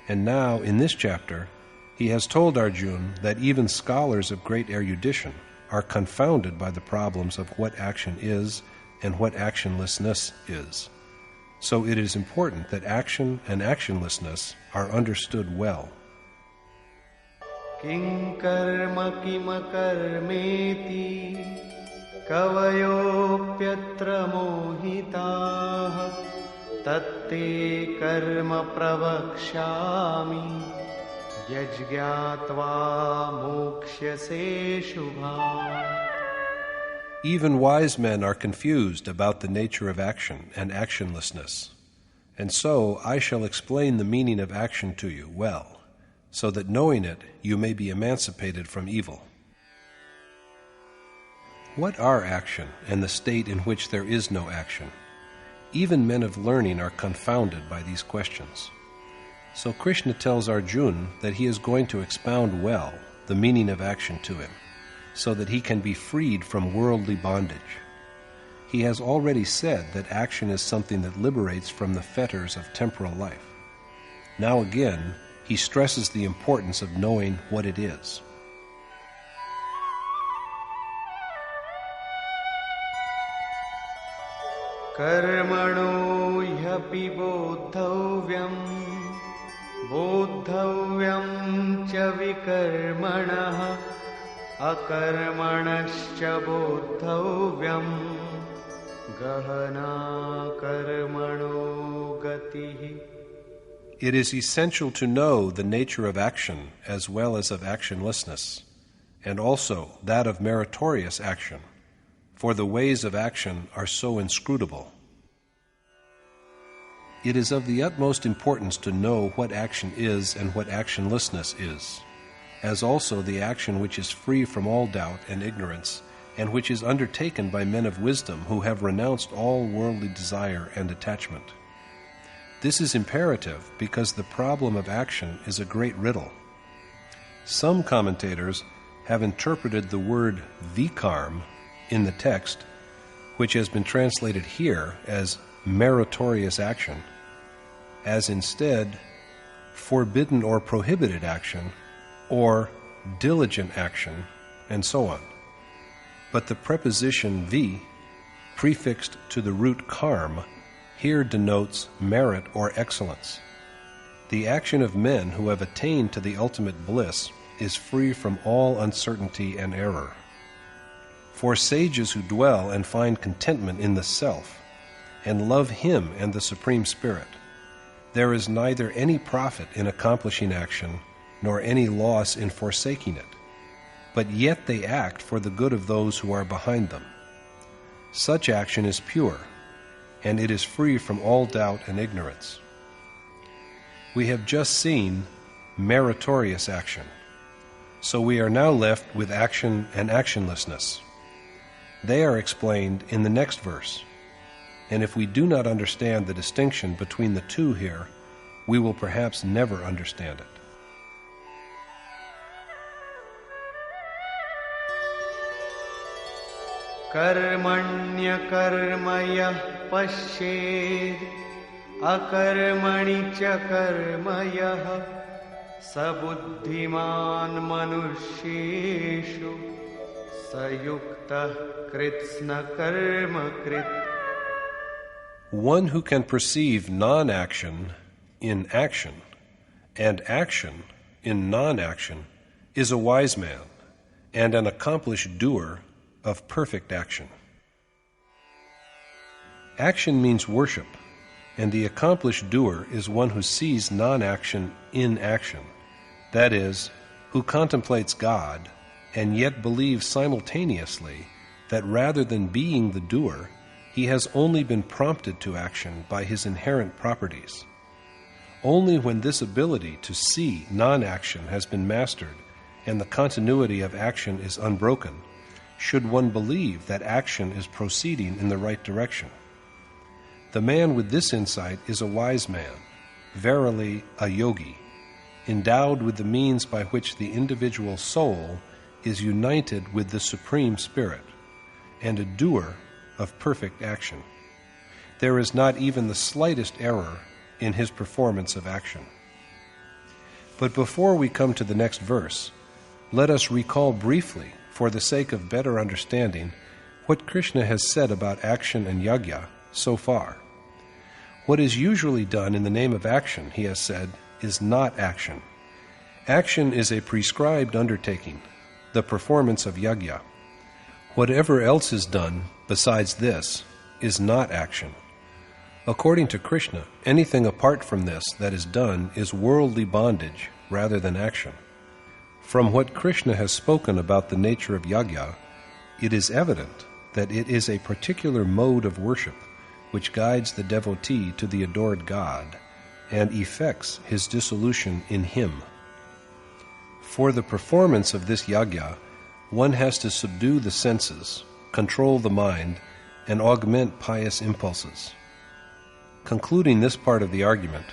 And now, in this chapter, he has told Arjuna that even scholars of great erudition are confounded by the problems of what action is and what actionlessness is. So it is important that action and actionlessness are understood well. Kim karma kima karmeti kavayopyatra mohitaha tatte karma pravakshami yajgyatva mokshyase shubha. Even wise men are confused about the nature of action and actionlessness, and so I shall explain the meaning of action to you well, so that knowing it you may be emancipated from evil. What are action and the state in which there is no action? Even men of learning are confounded by these questions. So Krishna tells Arjuna that he is going to expound well the meaning of action to him, so that he can be freed from worldly bondage. He has already said that action is something that liberates from the fetters of temporal life. Now again, he stresses the importance of knowing what it is. Karmano hyapi bodhavyam bodhavyam cha vikarmanah akarmanascha bodhavyam gahana karmano gatihi. It is essential to know the nature of action as well as of actionlessness, and also that of meritorious action, for the ways of action are so inscrutable. It is of the utmost importance to know what action is and what actionlessness is, as also the action which is free from all doubt and ignorance, and which is undertaken by men of wisdom who have renounced all worldly desire and attachment. This is imperative because the problem of action is a great riddle. Some commentators have interpreted the word vikarm in the text, which has been translated here as meritorious action, as instead forbidden or prohibited action, or diligent action, and so on. But the preposition vi, prefixed to the root karm, here denotes merit or excellence. The action of men who have attained to the ultimate bliss is free from all uncertainty and error. For sages who dwell and find contentment in the self, and love Him and the Supreme Spirit, there is neither any profit in accomplishing action, nor any loss in forsaking it, but yet they act for the good of those who are behind them. Such action is pure, and it is free from all doubt and ignorance. We have just seen meritorious action, so we are now left with action and actionlessness. They are explained in the next verse, and if we do not understand the distinction between the two here, we will perhaps never understand it. कर्मण्यकर्मयः पश्येत् अकर्मणि च कर्म यः स बुद्धिमान् मनुष्येषु स युक्तः कृत्स्नकर्मकृत्. One who can perceive non-action in action and action in non-action is a wise man and an accomplished doer of perfect action. Action means worship, and the accomplished doer is one who sees non-action in action, that is, who contemplates God and yet believes simultaneously that rather than being the doer, he has only been prompted to action by his inherent properties. Only when this ability to see non-action has been mastered and the continuity of action is unbroken, should one believe that action is proceeding in the right direction. The man with this insight is a wise man, verily a yogi, endowed with the means by which the individual soul is united with the Supreme Spirit, and a doer of perfect action. There is not even the slightest error in his performance of action. But before we come to the next verse, let us recall briefly, for the sake of better understanding, what Krishna has said about action and yajna so far. What is usually done in the name of action, he has said, is not action. Action is a prescribed undertaking, the performance of yajna. Whatever else is done besides this is not action. According to Krishna, anything apart from this that is done is worldly bondage rather than action. From what Krishna has spoken about the nature of yajna, it is evident that it is a particular mode of worship which guides the devotee to the adored God and effects his dissolution in him. For the performance of this yajna, one has to subdue the senses, control the mind, and augment pious impulses. Concluding this part of the argument,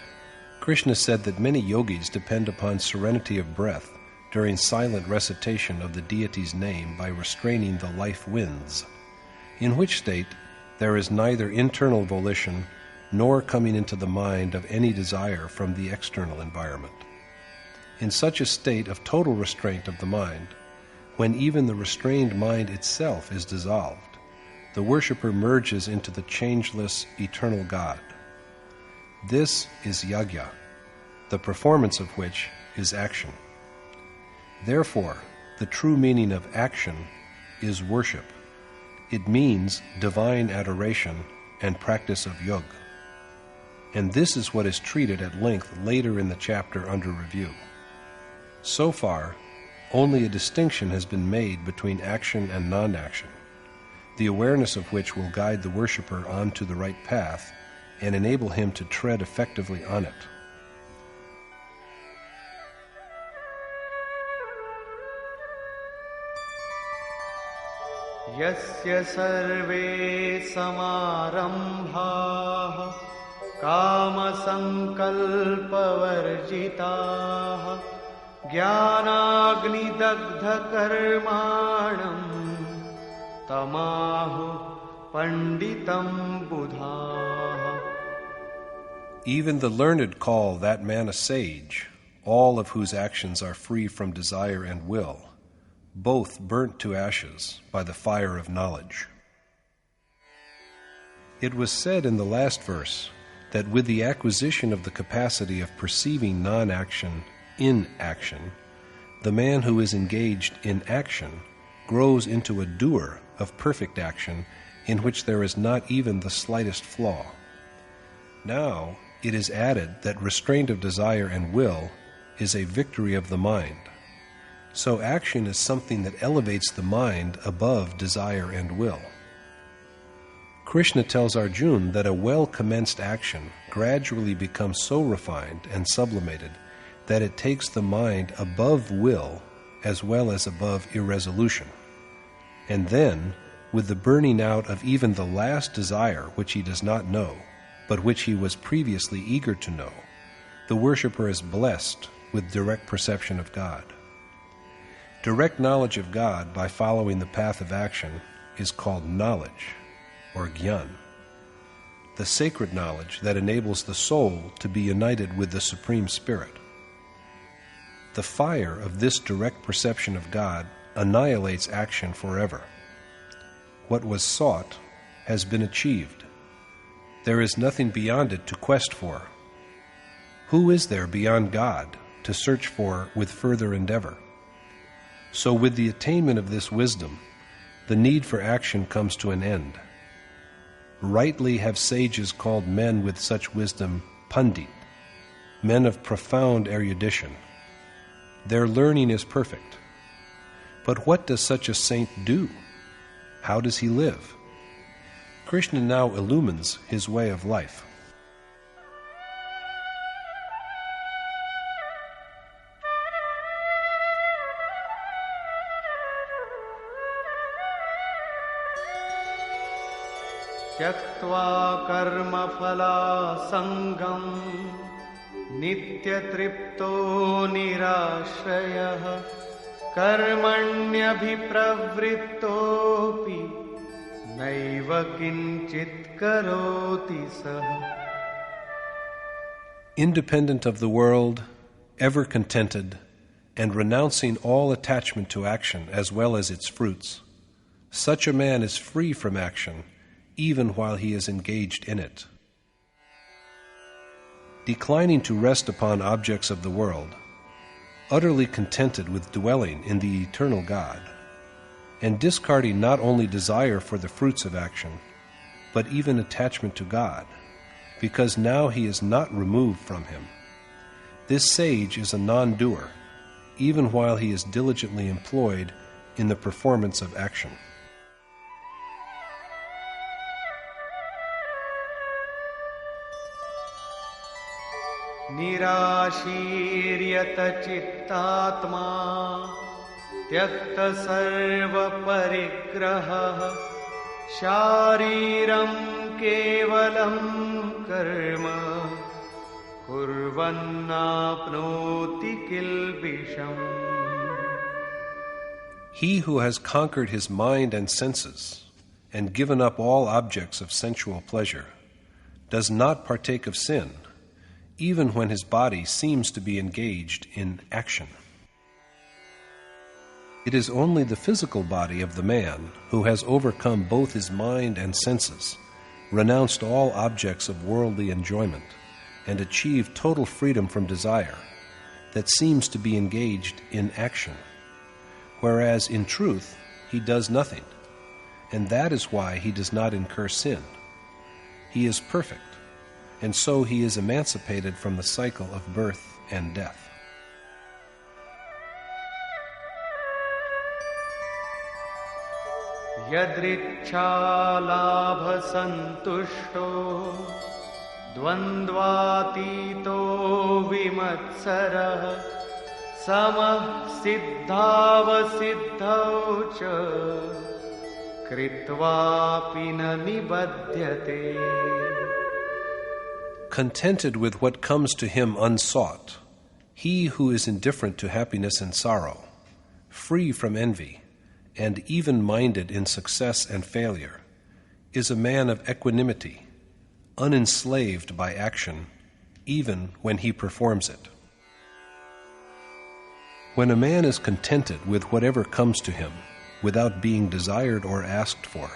Krishna said that many yogis depend upon serenity of breath during silent recitation of the deity's name by restraining the life winds, in which state there is neither internal volition nor coming into the mind of any desire from the external environment. In such a state of total restraint of the mind, when even the restrained mind itself is dissolved, the worshipper merges into the changeless, eternal God. This is yajna, the performance of which is action. Therefore, the true meaning of action is worship. It means divine adoration and practice of yoga. And this is what is treated at length later in the chapter under review. So far, only a distinction has been made between action and non-action, the awareness of which will guide the worshipper onto the right path and enable him to tread effectively on it. यस्य सर्वे समारम्भाः कामसङ्कल्पवर्जिताः ज्ञानाग्निदग्धकर्माणम् तमाहुः पंडितं बुधाः. Even the learned call that man a sage, all of whose actions are free from desire and will, both burnt to ashes by the fire of knowledge. It was said in the last verse that with the acquisition of the capacity of perceiving non-action in action, the man who is engaged in action grows into a doer of perfect action in which there is not even the slightest flaw. Now it is added that restraint of desire and will is a victory of the mind. So action is something that elevates the mind above desire and will. Krishna tells Arjuna that a well-commenced action gradually becomes so refined and sublimated that it takes the mind above will as well as above irresolution. And then, with the burning out of even the last desire which he does not know, but which he was previously eager to know, the worshipper is blessed with direct perception of God. Direct knowledge of God by following the path of action is called knowledge, or jnana, the sacred knowledge that enables the soul to be united with the Supreme Spirit. The fire of this direct perception of God annihilates action forever. What was sought has been achieved. There is nothing beyond it to quest for. Who is there beyond God to search for with further endeavor? So with the attainment of this wisdom, the need for action comes to an end. Rightly have sages called men with such wisdom pandit, men of profound erudition. Their learning is perfect. But what does such a saint do? How does he live? Krishna now illumines his way of life. त्यक्त्वा कर्मफलासङ्गं नित्यतृप्तो निराश्रयः कर्मण्यभिप्रवृत्तोऽपि नैव किञ्चित् करोति सः. Independent of the world, ever contented, and renouncing all attachment to action as well as its fruits, such a man is free from action even while he is engaged in it. Declining to rest upon objects of the world, utterly contented with dwelling in the eternal God, and discarding not only desire for the fruits of action, but even attachment to God, because now he is not removed from him. This sage is a non-doer, even while he is diligently employed in the performance of action. निराशीर्यत चित्तात्मा त्यक्त सर्वपरिग्रहः शारीरं केवलं कर्म कुर्वन्नाप्नोति किल्बिषम्. He who has conquered his mind and senses and given up all objects of sensual pleasure does not partake of sin, even when his body seems to be engaged in action. It is only the physical body of the man who has overcome both his mind and senses, renounced all objects of worldly enjoyment, and achieved total freedom from desire, that seems to be engaged in action, whereas in truth he does nothing, and that is why he does not incur sin. He is perfect, and so he is emancipated from the cycle of birth and death. यदृच्छालाभसन्तुष्टो द्वन्द्वातीतो विमत्सरः समः सिद्धावसिद्धौ च कृत्वापि न निबध्यते. Contented with what comes to him unsought, he who is indifferent to happiness and sorrow, free from envy, and even-minded in success and failure, is a man of equanimity, unenslaved by action, even when he performs it. When a man is contented with whatever comes to him, without being desired or asked for,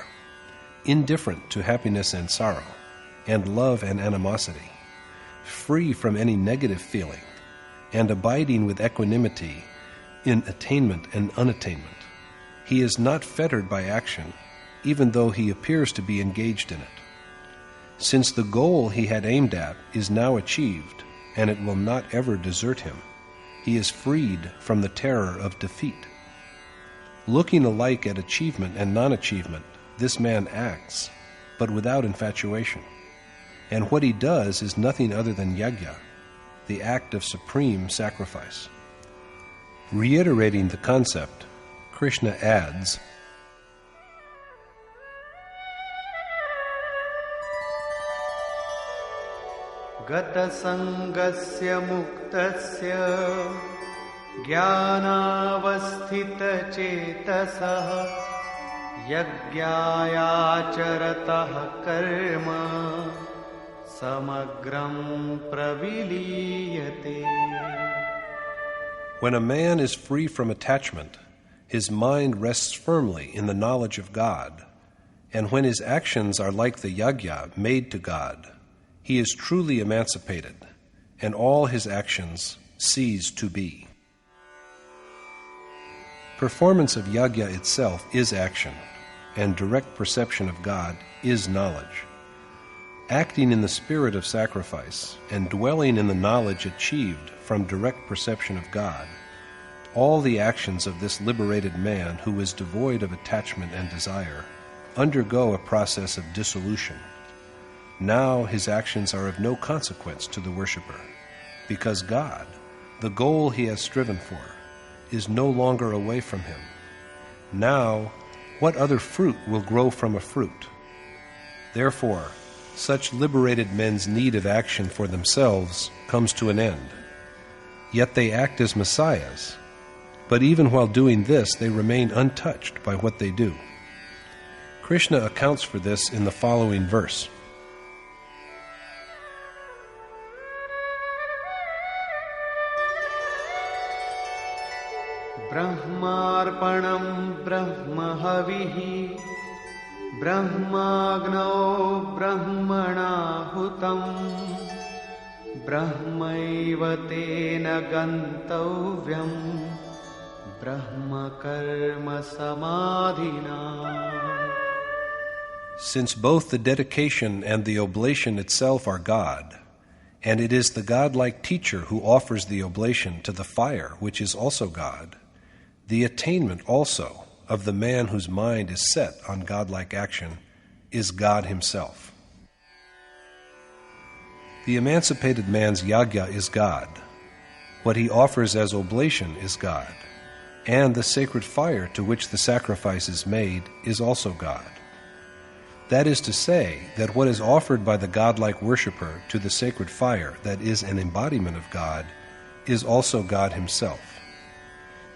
indifferent to happiness and sorrow, and love and animosity, free from any negative feeling, and abiding with equanimity in attainment and unattainment. He is not fettered by action, even though he appears to be engaged in it. Since the goal he had aimed at is now achieved, and it will not ever desert him, he is freed from the terror of defeat. Looking alike at achievement and non-achievement, this man acts, but without infatuation. And what he does is nothing other than yajna, the act of supreme sacrifice. Reiterating the concept, Krishna adds, Gata sangasya muktasya jnanavasthita chetasah yajñāyācaratah karma samagram praviliyate. When a man is free from attachment, his mind rests firmly in the knowledge of God, and when his actions are like the yajna made to God, he is truly emancipated, and all his actions cease to be. Performance of yajna itself is action, and direct perception of God is knowledge. Acting in the spirit of sacrifice and dwelling in the knowledge achieved from direct perception of God, all the actions of this liberated man who is devoid of attachment and desire undergo a process of dissolution. Now his actions are of no consequence to the worshipper, because God, the goal he has striven for, is no longer away from him. Now, what other fruit will grow from a fruit? Therefore, such liberated men's need of action for themselves comes to an end. Yet they act as messiahs, but even while doing this, they remain untouched by what they do. Krishna accounts for this in the following verse. Brahmarpanam brahmahavihi brahmagno brahmanahutam brahmaiva tena gantavyam brahma karma samadhina. Since both the dedication and the oblation itself are God, and it is the godlike teacher who offers the oblation to the fire, which is also God, the attainment also of the man whose mind is set on godlike action is God himself. The emancipated man's yajna is God. What he offers as oblation is God, and the sacred fire to which the sacrifice is made is also God. That is to say, that what is offered by the godlike worshipper to the sacred fire that is an embodiment of God is also God himself.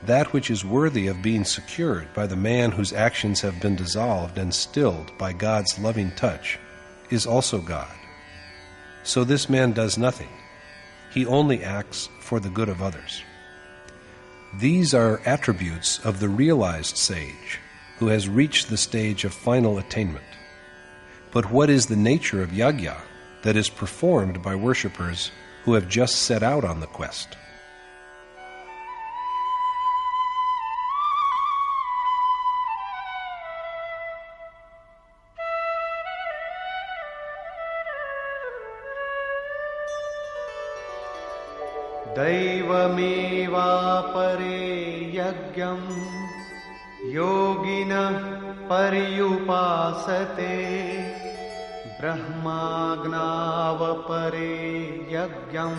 That which is worthy of being secured by the man whose actions have been dissolved and stilled by God's loving touch is also God. So this man does nothing. He only acts for the good of others. These are attributes of the realized sage who has reached the stage of final attainment. But what is the nature of yajna that is performed by worshippers who have just set out on the quest? Daivamevapare yajñam yoginah paryupasate brahmagnavapare yajñam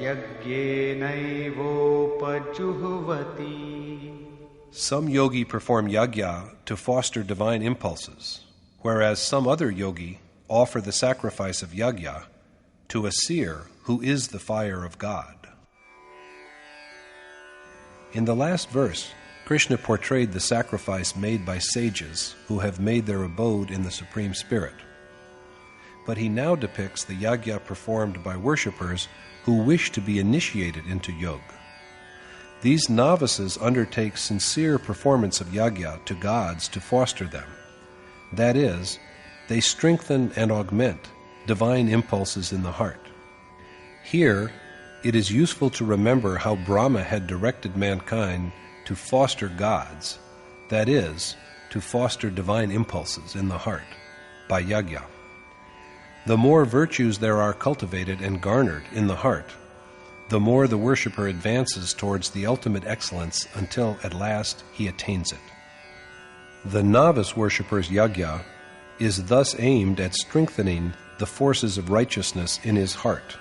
yajñenaivopajuhvati. Some yogi perform yajna to foster divine impulses, whereas some other yogi offer the sacrifice of yajna to a seer who is the fire of God. In the last verse, Krishna portrayed the sacrifice made by sages who have made their abode in the Supreme Spirit. But he now depicts the yajna performed by worshippers who wish to be initiated into yoga. These novices undertake sincere performance of yajna to gods to foster them. That is, they strengthen and augment divine impulses in the heart. Here, it is useful to remember how Brahma had directed mankind to foster gods, that is, to foster divine impulses in the heart, by yajna. The more virtues there are cultivated and garnered in the heart, the more the worshipper advances towards the ultimate excellence until at last he attains it. The novice worshipper's yajna is thus aimed at strengthening the forces of righteousness in his heart.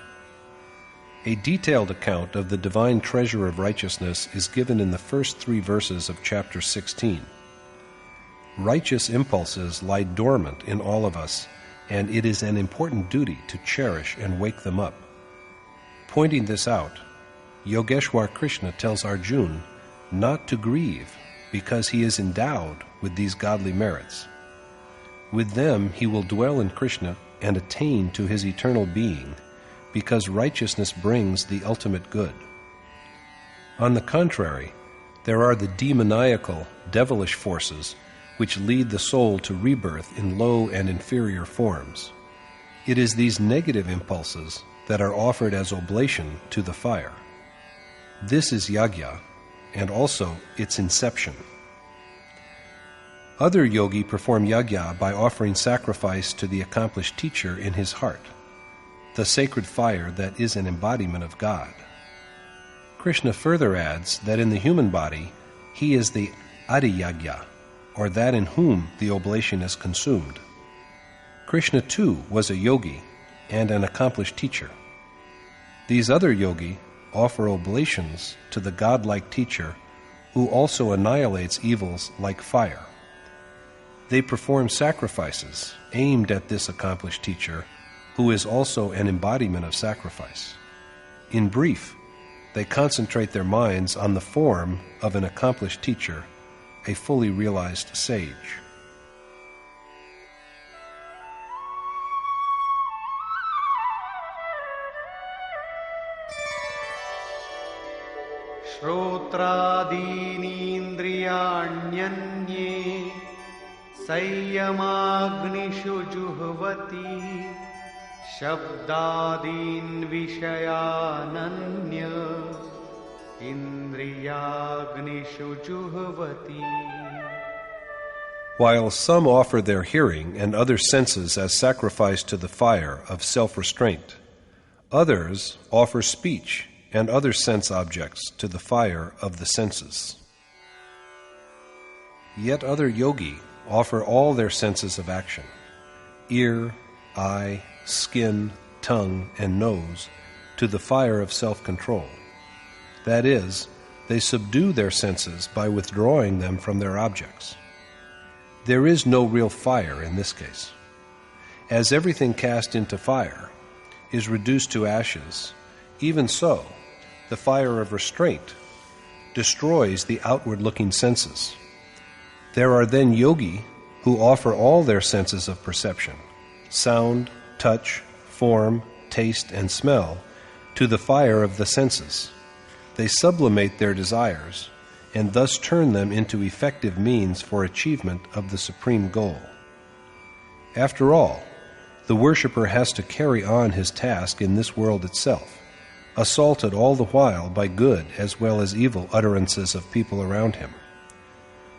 A detailed account of the divine treasure of righteousness is given in the first 3 verses of chapter 16. Righteous impulses lie dormant in all of us, and it is an important duty to cherish and wake them up. Pointing this out, Yogeshwar Krishna tells Arjuna not to grieve because he is endowed with these godly merits. With them he will dwell in Krishna and attain to his eternal being, because righteousness brings the ultimate good. On the contrary, there are the demoniacal, devilish forces which lead the soul to rebirth in low and inferior forms. It is these negative impulses that are offered as oblation to the fire. This is yajna, and also its inception. Other yogi perform yajna by offering sacrifice to the accomplished teacher in his heart, the sacred fire that is an embodiment of God. Krishna further adds that in the human body, he is the adiyajna, or that in whom the oblation is consumed. Krishna too was a yogi and an accomplished teacher. These other yogi offer oblations to the godlike teacher who also annihilates evils like fire. They perform sacrifices aimed at this accomplished teacher, who is also an embodiment of sacrifice. In brief, they concentrate their minds on the form of an accomplished teacher, a fully realized sage. श्रोत्रादीनीन्द्रियाण्यन्ये संयमाग्निषु जुह्वति शब्दादीन् विषयानन्य इन्द्रियाग्निषु जुह्वति. While some offer their hearing and other senses as sacrifice to the fire of self-restraint, others offer speech and other sense objects to the fire of the senses. Yet other yogi offer all their senses of action, ear, eye, skin, tongue, and nose, to the fire of self-control. That is, they subdue their senses by withdrawing them from their objects. There is no real fire in this case. As everything cast into fire is reduced to ashes, even so, the fire of restraint destroys the outward-looking senses. There are then yogi who offer all their senses of perception, sound, touch, form, taste, and smell, to the fire of the senses. They sublimate their desires and thus turn them into effective means for achievement of the supreme goal. After all, the worshipper has to carry on his task in this world itself, assaulted all the while by good as well as evil utterances of people around him.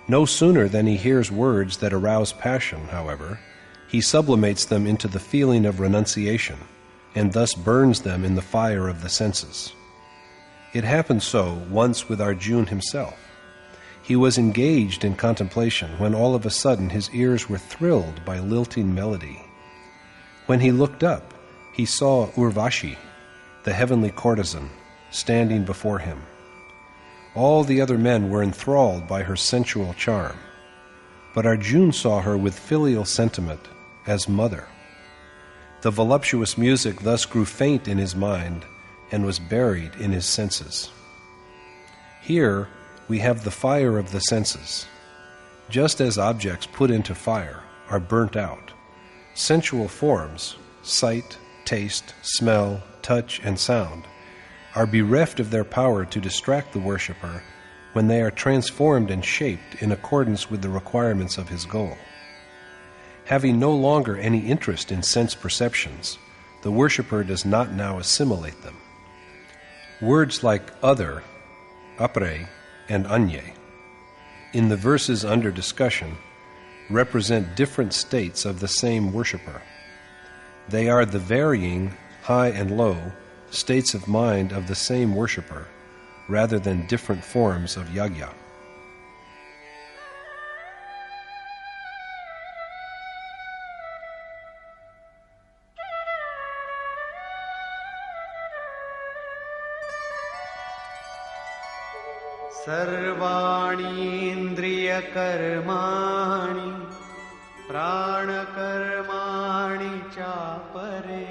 No sooner than he hears words that arouse passion, however, he sublimates them into the feeling of renunciation, and thus burns them in the fire of the senses. It happened so once with Arjuna himself. He was engaged in contemplation when all of a sudden his ears were thrilled by lilting melody. When he looked up, he saw Urvashi, the heavenly courtesan, standing before him. All the other men were enthralled by her sensual charm, but Arjuna saw her with filial sentiment as mother. The voluptuous music thus grew faint in his mind and was buried in his senses. Here we have the fire of the senses. Just as objects put into fire are burnt out, sensual forms, sight, taste, smell, touch, and sound, are bereft of their power to distract the worshipper when they are transformed and shaped in accordance with the requirements of his goal. Having no longer any interest in sense perceptions, the worshipper does not now assimilate them. Words like other, apre, and anye, in the verses under discussion, represent different states of the same worshipper. They are the varying, high and low, states of mind of the same worshipper, rather than different forms of yagya. सर्वाणीन्द्रियकर्माणि प्राणकर्माणि चापरे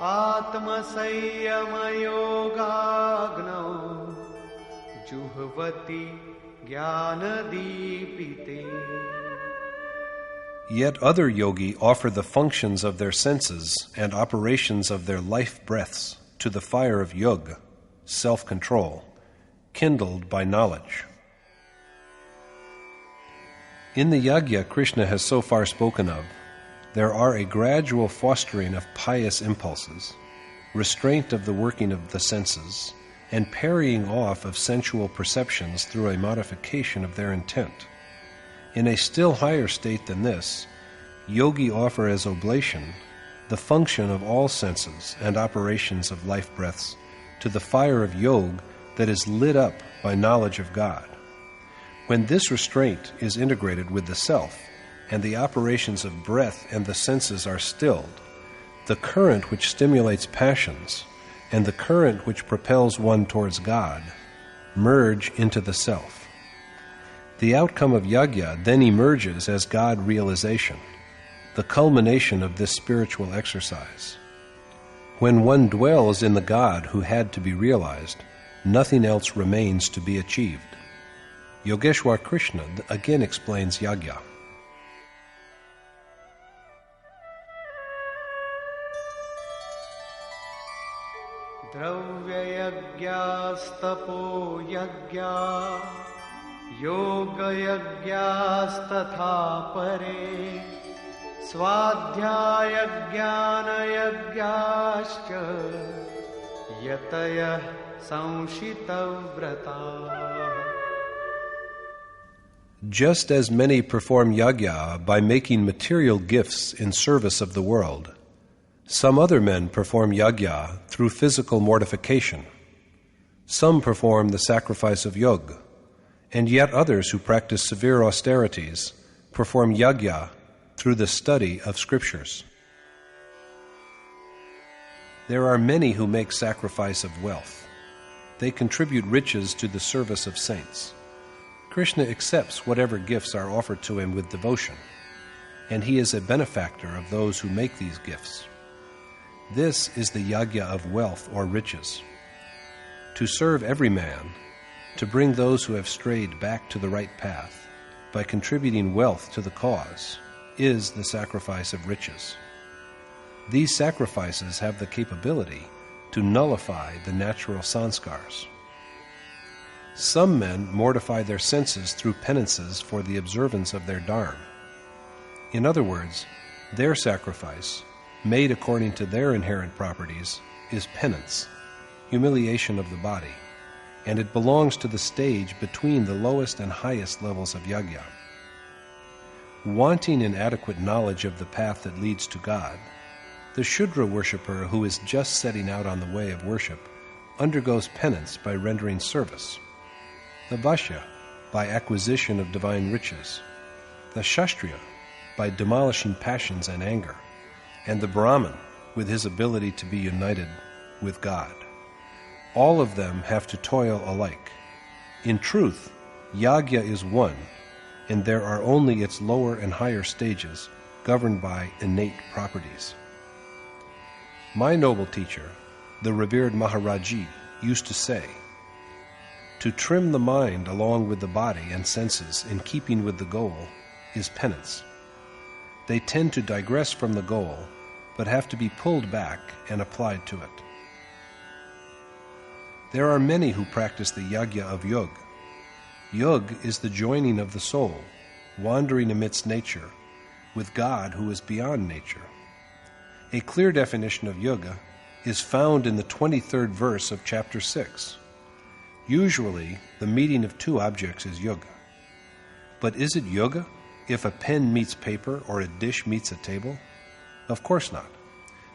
आत्मसंयमयोगाग्नौ जुह्वति ज्ञानदीपिते. Yet other yogi offer the functions of their senses and operations of their life breaths to the fire of yoga, self-control, kindled by knowledge. In the yagya Krishna has so far spoken of, there are a gradual fostering of pious impulses, restraint of the working of the senses, and parrying off of sensual perceptions through a modification of their intent. In a still higher state than this, yogi offer as oblation the function of all senses and operations of life breaths to the fire of yoga that is lit up by knowledge of God. When this restraint is integrated with the self, and the operations of breath and the senses are stilled, the current which stimulates passions and the current which propels one towards God merge into the self. The outcome of yagya then emerges as God realization, the culmination of this spiritual exercise. When one dwells in the God who had to be realized, nothing else remains to be achieved. Yogeshwar Krishna again explains yagya. द्रव्ययज्ञास्तपो यज्ञा योगयज्ञास्तथा परे स्वाध्यायज्ञानयज्ञाश्च यतयः संशितव्रताः. Just as many perform yagya by making material gifts in service of the world, some other men perform yagya through physical mortification. Some perform the sacrifice of yoga, and yet others who practice severe austerities perform yagya through the study of scriptures. There are many who make sacrifice of wealth. They contribute riches to the service of saints. Krishna accepts whatever gifts are offered to him with devotion, and he is a benefactor of those who make these gifts. This is the yagya of wealth or riches. To serve every man, to bring those who have strayed back to the right path by contributing wealth to the cause, is the sacrifice of riches. These sacrifices have the capability to nullify the natural sanskars. Some men mortify their senses through penances for the observance of their dharma. In other words, their sacrifice, made according to their inherent properties, is penance, humiliation of the body, and it belongs to the stage between the lowest and highest levels of yagya. Wanting inadequate knowledge of the path that leads to God, the Shudra worshipper who is just setting out on the way of worship undergoes penance by rendering service, the Vaishya by acquisition of divine riches, the Kshatriya by demolishing passions and anger, and the Brahmin with his ability to be united with God. All of them have to toil alike. In truth, yagya is one, and there are only its lower and higher stages governed by innate properties. My noble teacher, the revered Maharaji, used to say, to trim the mind along with the body and senses in keeping with the goal is penance. They tend to digress from the goal, but have to be pulled back and applied to it. There are many who practice the yagya of yoga. Yoga is the joining of the soul, wandering amidst nature, with God who is beyond nature. A clear definition of yoga is found in the 23rd verse of chapter 6. Usually, the meeting of two objects is yoga. But is it yoga if a pen meets paper or a dish meets a table? Of course not,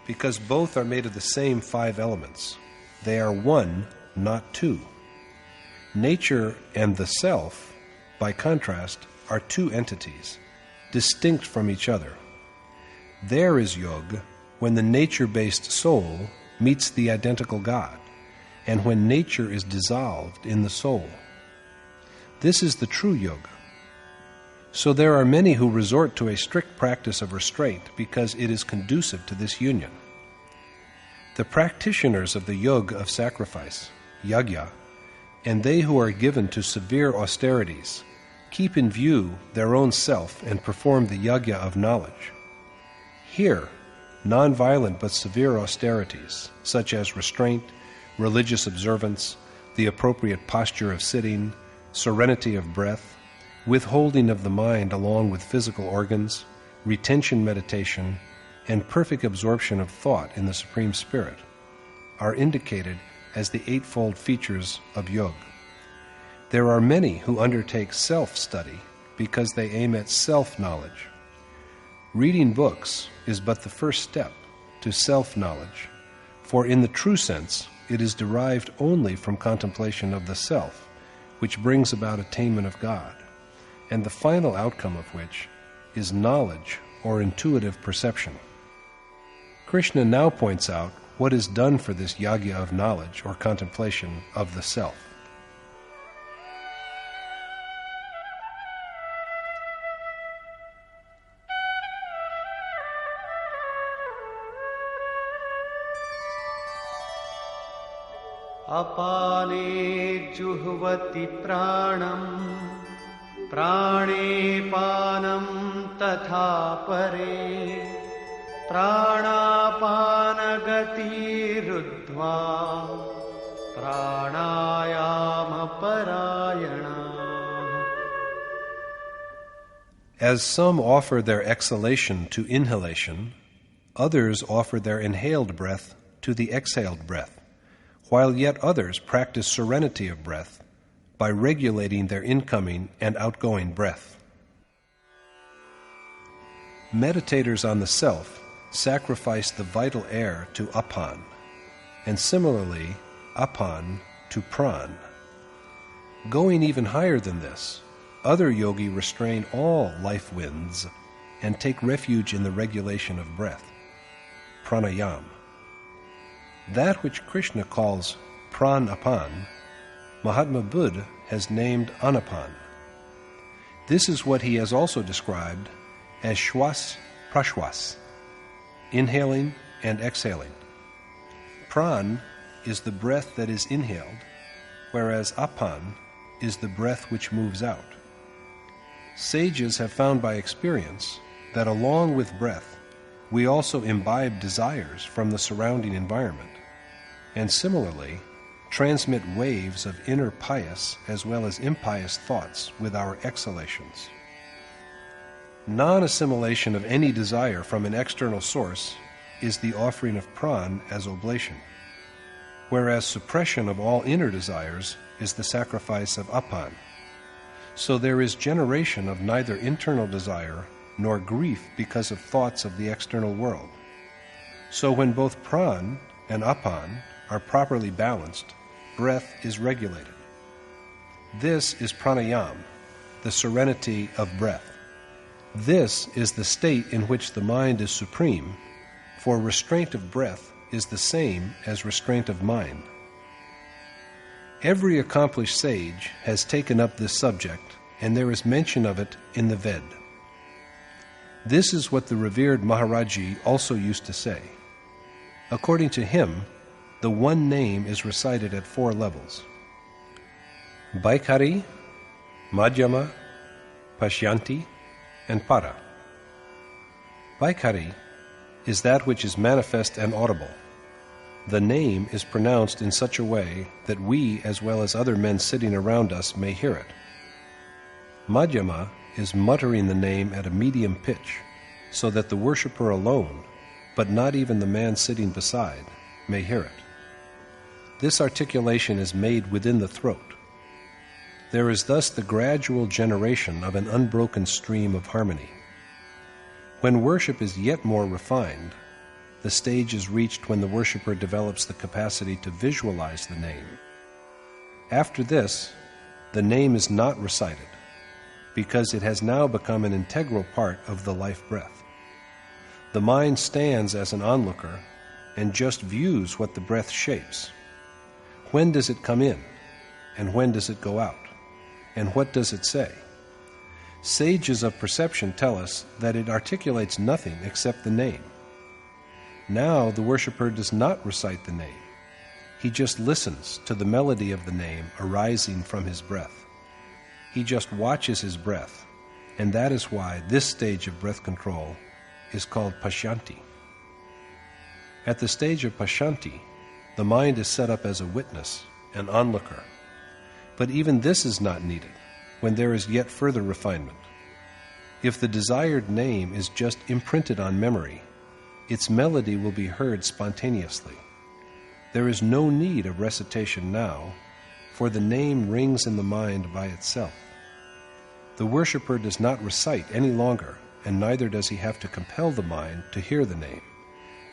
because both are made of the same 5 elements. They are one, not two. Nature and the self, by contrast, are two entities, distinct from each other. There is yoga when the nature-based soul meets the identical God, and when nature is dissolved in the soul. This is the true yoga. So there are many who resort to a strict practice of restraint because it is conducive to this union. The practitioners of the yoga of sacrifice, yajna, and they who are given to severe austerities keep in view their own self and perform the yajna of knowledge. Here, non-violent but severe austerities, such as restraint, religious observance, the appropriate posture of sitting, serenity of breath, withholding of the mind along with physical organs, retention meditation, and perfect absorption of thought in the Supreme Spirit, are indicated as the eightfold features of yoga. There are many who undertake self-study because they aim at self-knowledge. Reading books is but the first step to self-knowledge, for in the true sense it is derived only from contemplation of the self, which brings about attainment of God, and the final outcome of which is knowledge or intuitive perception. Krishna now points out what is done for this yajna of knowledge or contemplation of the self. अपाने जुह्वति प्राणं प्राणे पानं तथा परे प्राणापानगतिरुद्ध्वा प्राणायामपरायणा. As some offer their exhalation to inhalation, others offer their inhaled breath to the exhaled breath, while yet others practice serenity of breath by regulating their incoming and outgoing breath. Meditators on the self sacrifice the vital air to apan, and similarly apan to pran. Going even higher than this, other yogi restrain all life winds and take refuge in the regulation of breath, pranayam. That which Krishna calls pran-apan, Mahatma Buddha has named anapan. This is what he has also described as shwas-prashwas, inhaling and exhaling. Pran is the breath that is inhaled, whereas apan is the breath which moves out. Sages have found by experience that along with breath, we also imbibe desires from the surrounding environment, and similarly transmit waves of inner pious as well as impious thoughts with our exhalations. Non-assimilation of any desire from an external source is the offering of pran as oblation, whereas suppression of all inner desires is the sacrifice of apan. So there is generation of neither internal desire nor grief because of thoughts of the external world. So when both pran and apan are properly balanced, breath is regulated. This is pranayam, the serenity of breath. This is the state in which the mind is supreme, for restraint of breath is the same as restraint of mind. Every accomplished sage has taken up this subject, and there is mention of it in the Ved. This is what the revered Maharaji also used to say. According to him, the one name is recited at 4 levels: Baikhari, Madhyama, Pashyanti, and Para. Baikhari is that which is manifest and audible. The name is pronounced in such a way that we, as well as other men sitting around us, may hear it. Madhyama is muttering the name at a medium pitch, so that the worshipper alone, but not even the man sitting beside, may hear it. This articulation is made within the throat. There is thus the gradual generation of an unbroken stream of harmony. When worship is yet more refined, the stage is reached when the worshipper develops the capacity to visualize the name. After this, the name is not recited, because it has now become an integral part of the life breath. The mind stands as an onlooker and just views what the breath shapes. When does it come in? And when does it go out? And what does it say? Sages of perception tell us that it articulates nothing except the name. Now the worshipper does not recite the name. He just listens to the melody of the name arising from his breath. He just watches his breath, and that is why this stage of breath control is called Pashyanti. At the stage of Pashyanti, the mind is set up as a witness, an onlooker. But even this is not needed when there is yet further refinement. If the desired name is just imprinted on memory, its melody will be heard spontaneously. There is no need of recitation now, for the name rings in the mind by itself. The worshipper does not recite any longer, and neither does he have to compel the mind to hear the name,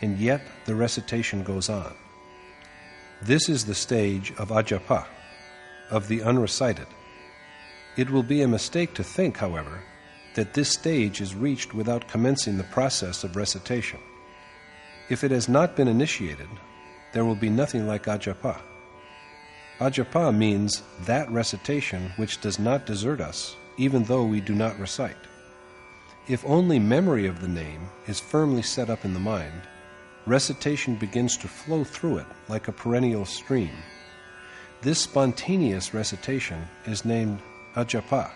and yet the recitation goes on. This is the stage of ajapa, of the unrecited. It will be a mistake to think, however, that this stage is reached without commencing the process of recitation. If it has not been initiated, there will be nothing like ajapa. Ajapa means that recitation which does not desert us, even though we do not recite. If only memory of the name is firmly set up in the mind, recitation begins to flow through it like a perennial stream. This spontaneous recitation is named ajapa,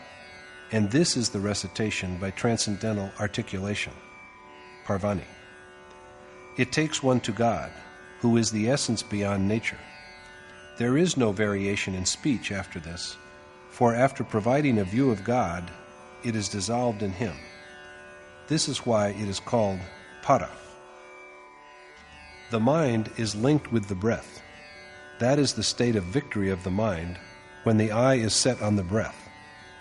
and this is the recitation by transcendental articulation, parvani. It takes one to God, who is the essence beyond nature. There is no variation in speech after this, for after providing a view of God, it is dissolved in Him. This is why it is called para. The mind is linked with the breath. That is the state of victory of the mind when the eye is set on the breath,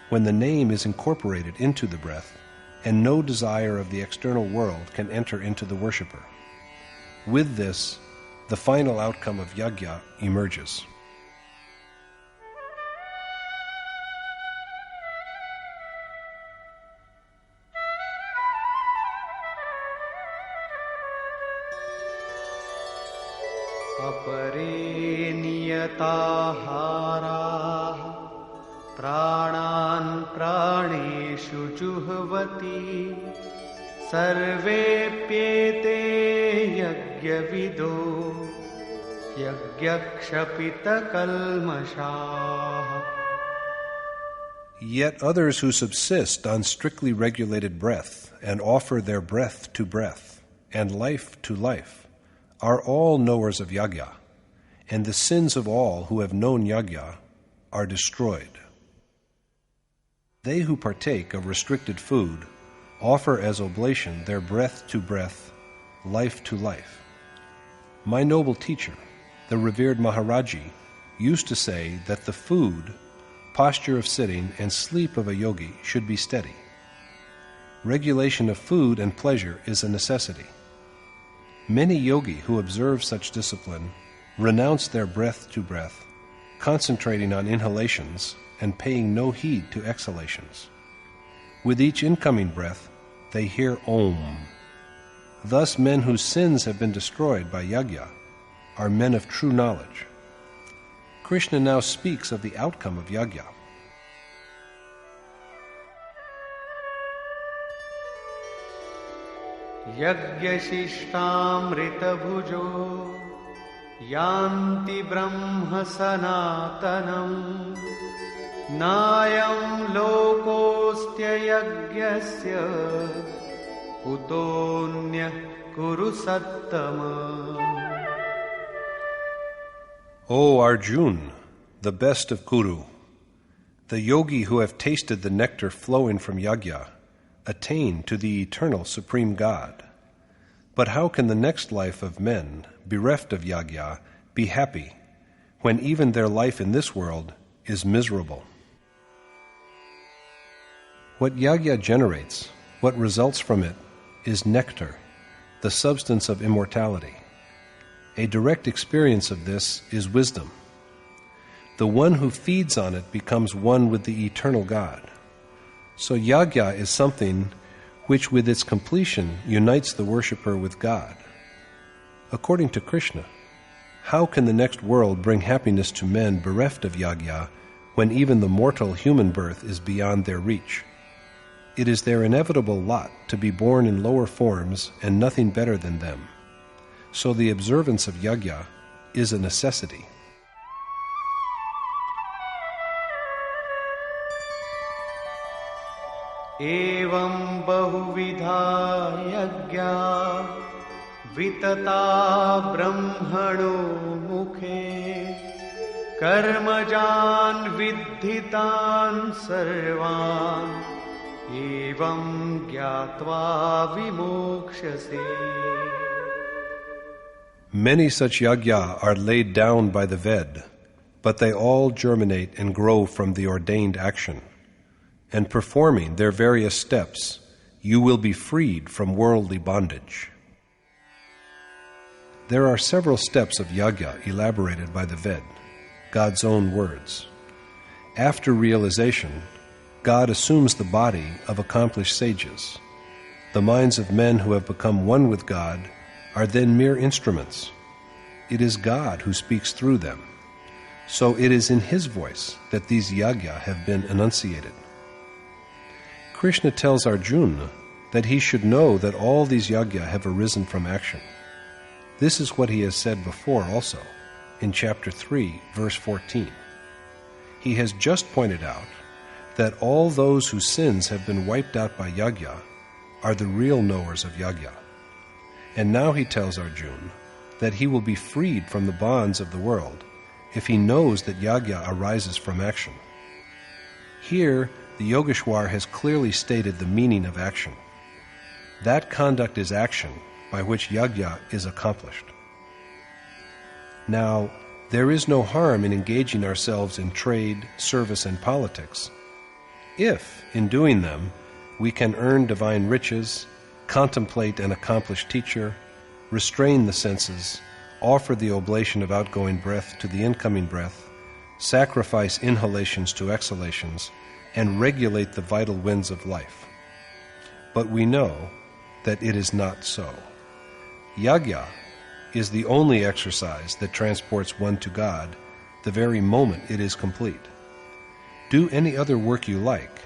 when the name is incorporated into the breath, and no desire of the external world can enter into the worshipper. With this, the final outcome of yajna emerges. अपरे नियताहाराः प्राणान् प्राणेषु जुह्वति सर्वेप्येते यज्ञविदो यज्ञक्षपितकल्मषाः. Yet others who subsist on strictly regulated breath and offer their breath to breath and life to life are all knowers of yajna, and the sins of all who have known yajna are destroyed. They who partake of restricted food offer as oblation their breath to breath, life to life. My noble teacher, the revered Maharaji, used to say that the food, posture of sitting, and sleep of a yogi should be steady. Regulation of food and pleasure is a necessity. Many yogi who observe such discipline renounce their breath to breath, concentrating on inhalations and paying no heed to exhalations. With each incoming breath, they hear Om. Thus men whose sins have been destroyed by yajna are men of true knowledge. Krishna now speaks of the outcome of yajna. यज्ञशिष्टामृतभुजो यान्ति ब्रह्म सनातनम् नायं लोकोऽस्त्ययज्ञस्य कुतोऽन्यः कुरु सत्तमा. O Arjun, the best of Kuru, the yogi who have tasted the nectar flowing from yajna attain to the eternal Supreme God. But how can the next life of men, bereft of yagya, be happy, when even their life in this world is miserable? What yagya generates, what results from it, is nectar, the substance of immortality. A direct experience of this is wisdom. The one who feeds on it becomes one with the eternal God. So yagya is something which with its completion unites the worshipper with God. According to Krishna, how can the next world bring happiness to men bereft of yagya when even the mortal human birth is beyond their reach? It is their inevitable lot to be born in lower forms and nothing better than them. So the observance of yagya is a necessity. Evam bahuvidha yagya vitata brahmano mukhe karmajan viddhitan sarvan evam gyatva vimokshase. Many such yagya are laid down by the Ved, but they all germinate and grow from the ordained action. And performing their various steps, you will be freed from worldly bondage. There are several steps of yagya elaborated by the Ved, God's own words. After realization, God assumes the body of accomplished sages. The minds of men who have become one with God are then mere instruments. It is God who speaks through them. So it is in His voice that these yagya have been enunciated. Krishna tells Arjuna that he should know that all these yagya have arisen from action. This is what he has said before also, in chapter 3, verse 14. He has just pointed out that all those whose sins have been wiped out by yagya are the real knowers of yagya. And now he tells Arjuna that he will be freed from the bonds of the world if he knows that yagya arises from action. Here, the Yogeshwar has clearly stated the meaning of action. That conduct is action by which yagya is accomplished. Now, there is no harm in engaging ourselves in trade, service, and politics, if, in doing them, we can earn divine riches, contemplate an accomplished teacher, restrain the senses, offer the oblation of outgoing breath to the incoming breath, sacrifice inhalations to exhalations, and regulate the vital winds of life. But we know that it is not so. Yagya is the only exercise that transports one to God the very moment it is complete. Do any other work you like,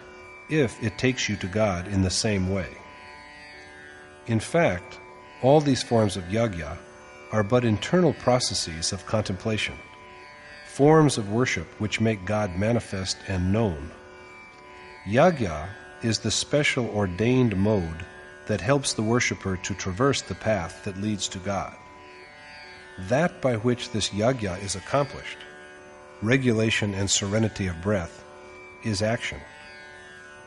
if it takes you to God in the same way. In fact, all these forms of yagya are but internal processes of contemplation, forms of worship which make God manifest and known. Yagya is the special ordained mode that helps the worshipper to traverse the path that leads to God. That by which this yagya is accomplished, regulation and serenity of breath, is action.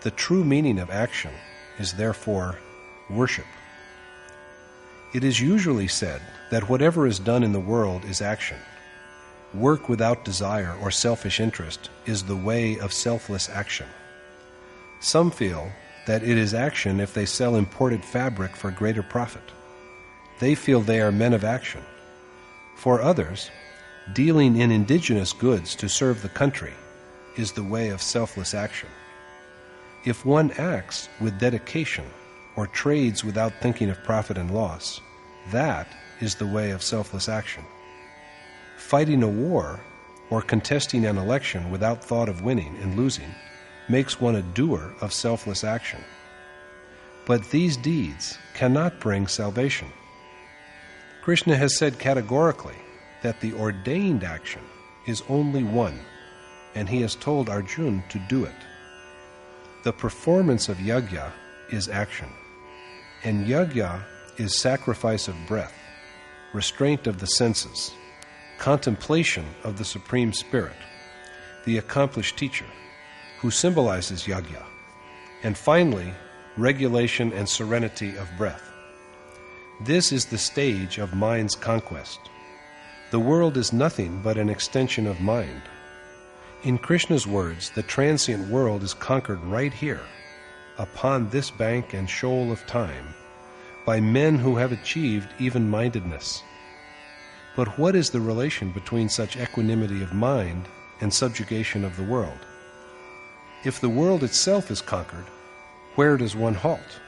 The true meaning of action is therefore worship. It is usually said that whatever is done in the world is action. Work without desire or selfish interest is the way of selfless action. Some feel that it is action if they sell imported fabric for greater profit. They feel they are men of action. For others, dealing in indigenous goods to serve the country is the way of selfless action. If one acts with dedication or trades without thinking of profit and loss, that is the way of selfless action. Fighting a war or contesting an election without thought of winning and losing makes one a doer of selfless action. But these deeds cannot bring salvation. Krishna has said categorically that the ordained action is only one, and he has told Arjuna to do it. The performance of yagya is action, and yagya is sacrifice of breath, restraint of the senses, contemplation of the Supreme Spirit, the accomplished teacher, who symbolizes yagya, and finally, regulation and serenity of breath. This is the stage of mind's conquest. The world is nothing but an extension of mind. In Krishna's words, the transient world is conquered right here, upon this bank and shoal of time, by men who have achieved even-mindedness. But what is the relation between such equanimity of mind and subjugation of the world? If the world itself is conquered, where does one halt?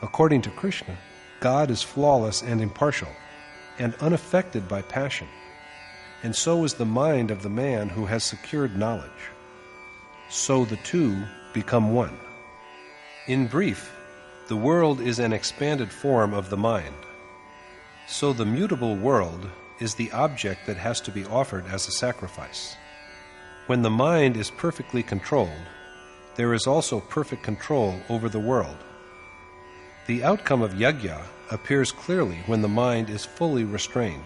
According to Krishna, God is flawless and impartial, and unaffected by passion, and so is the mind of the man who has secured knowledge. So the two become one. In brief, the world is an expanded form of the mind. So the mutable world is the object that has to be offered as a sacrifice. When the mind is perfectly controlled, there is also perfect control over the world. The outcome of yajna appears clearly when the mind is fully restrained.